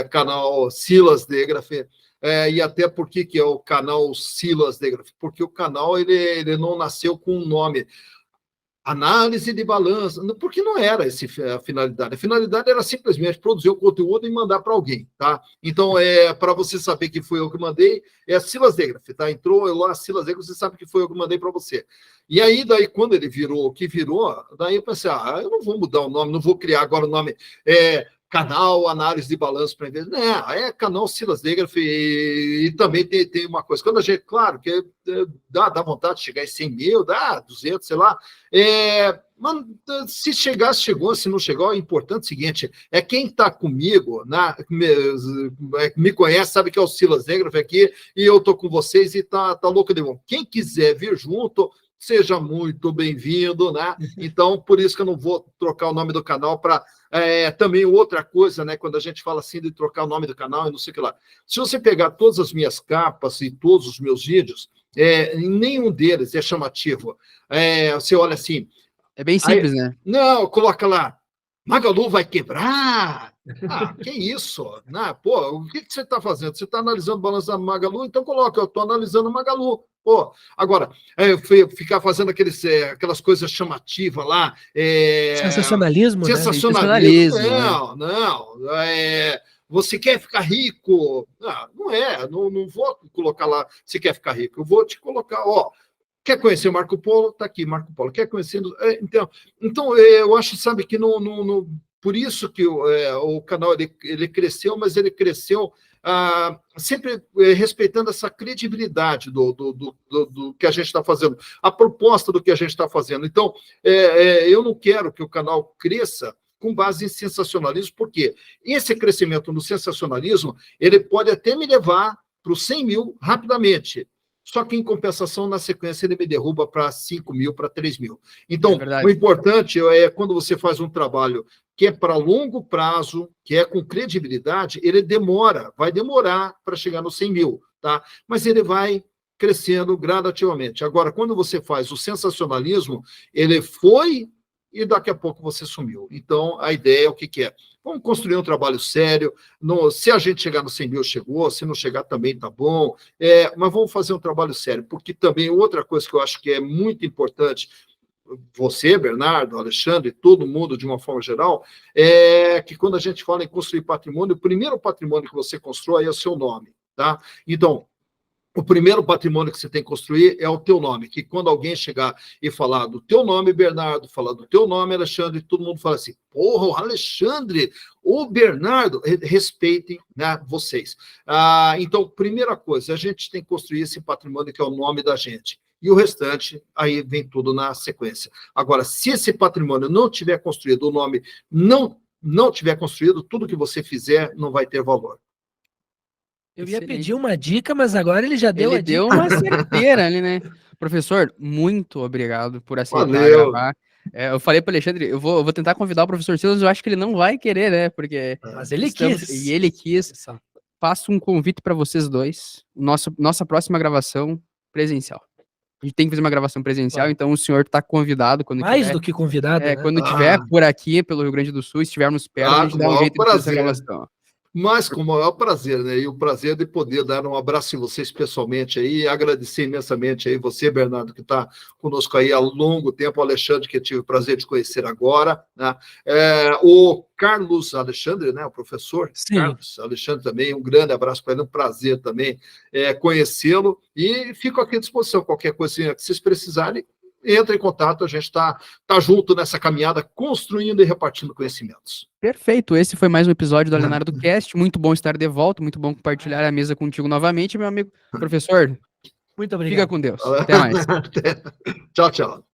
canal Silas Degraff. E até por que é o canal Silas Degraff? Porque o canal ele não nasceu com um nome. Análise de balanço, porque não era essa a finalidade. A finalidade era simplesmente produzir o conteúdo e mandar para alguém, tá? Então, para você saber que foi eu que mandei, é Silas Degraff, tá? Entrou lá, Silas Degraff, você sabe que foi eu que mandei para você. E aí, daí, quando ele virou o que virou, daí eu pensei, eu não vou mudar o nome, não vou criar agora o nome... canal Análise de Balanço para Empresa. É canal Silas Degraff e também tem uma coisa. Quando a gente, claro, que dá vontade de chegar em 100 mil, dá 200, sei lá. Mas se chegar, chegou. Se não chegou, é importante o seguinte, quem está comigo, me conhece, sabe que é o Silas Degraff aqui, e eu estou com vocês e tá louco de bom. Quem quiser vir junto, seja muito bem-vindo, né? Então, por isso que eu não vou trocar o nome do canal para... também outra coisa, né? Quando a gente fala assim de trocar o nome do canal e não sei o que lá. Se você pegar todas as minhas capas e todos os meus vídeos, nenhum deles é chamativo. Você olha assim, É bem simples, né? Não, coloca lá, Magalu vai quebrar. Que isso? Pô, o que você está fazendo? Você está analisando o balanço da Magalu? Então coloca, eu estou analisando o Magalu. Pô, agora, ficar fazendo aquelas coisas chamativas lá. Sensacionalismo, sensacionalismo, né? Não. Você quer ficar rico? Não vou colocar lá, você quer ficar rico. Eu vou te colocar, quer conhecer Marco Polo? Está aqui, Marco Polo. Quer conhecer? Então eu acho, sabe, que por isso que o canal ele cresceu, mas ele cresceu sempre respeitando essa credibilidade do que a gente está fazendo, a proposta do que a gente está fazendo. Então, eu não quero que o canal cresça com base em sensacionalismo, porque esse crescimento no sensacionalismo, ele pode até me levar para os 100 mil rapidamente, só que, em compensação, na sequência, ele me derruba para 5 mil, para 3 mil. Então, o importante é quando você faz um trabalho que é para longo prazo, que é com credibilidade, ele vai demorar para chegar nos 100 mil, tá? Mas ele vai crescendo gradativamente. Agora, quando você faz o sensacionalismo, ele foi e daqui a pouco você sumiu. Então, a ideia é o que é? Vamos construir um trabalho sério. Se a gente chegar no 100 mil, chegou. Se não chegar, também tá bom. Mas vamos fazer um trabalho sério, porque também outra coisa que eu acho que é muito importante, você, Bernardo, Alexandre, todo mundo, de uma forma geral, é que quando a gente fala em construir patrimônio, o primeiro patrimônio que você constrói é o seu nome, tá? Então, o primeiro patrimônio que você tem que construir é o teu nome, que quando alguém chegar e falar do teu nome, Bernardo, falar do teu nome, Alexandre, todo mundo fala assim, porra, o Alexandre, o Bernardo, respeitem, né, vocês. Então, primeira coisa, a gente tem que construir esse patrimônio que é o nome da gente. E o restante, aí vem tudo na sequência. Agora, se esse patrimônio não tiver construído, o nome não tiver construído, tudo que você fizer não vai ter valor. Eu ia pedir uma dica, mas agora ele já deu a dica. Deu uma certeira ali, né? Professor, muito obrigado por aceitar gravar. Eu falei para o Alexandre, eu vou tentar convidar o professor Silas, eu acho que ele não vai querer, né? Porque mas ele quis. E ele quis. Faço um convite para vocês dois. Nossa próxima gravação presencial. A gente tem que fazer uma gravação presencial, então o senhor está convidado quando mais do que convidado, né? Quando estiver por aqui, pelo Rio Grande do Sul, estivermos perto, a gente dá um jeito de fazer essa gravação. Mas com o maior prazer, né? E o prazer de poder dar um abraço em vocês pessoalmente aí, e agradecer imensamente aí você, Bernardo, que está conosco aí há longo tempo, o Alexandre, que eu tive o prazer de conhecer agora, né? O Carlos Alexandre, né? O professor. Sim. Carlos Alexandre também, um grande abraço para ele, um prazer também conhecê-lo, e fico aqui à disposição, qualquer coisinha que vocês precisarem, entra em contato, a gente está junto nessa caminhada, construindo e repartindo conhecimentos. Perfeito, esse foi mais um episódio do Leonardo Cast, muito bom estar de volta, muito bom compartilhar a mesa contigo novamente, meu amigo professor. Muito obrigado. Fica com Deus, até mais. Tchau, tchau.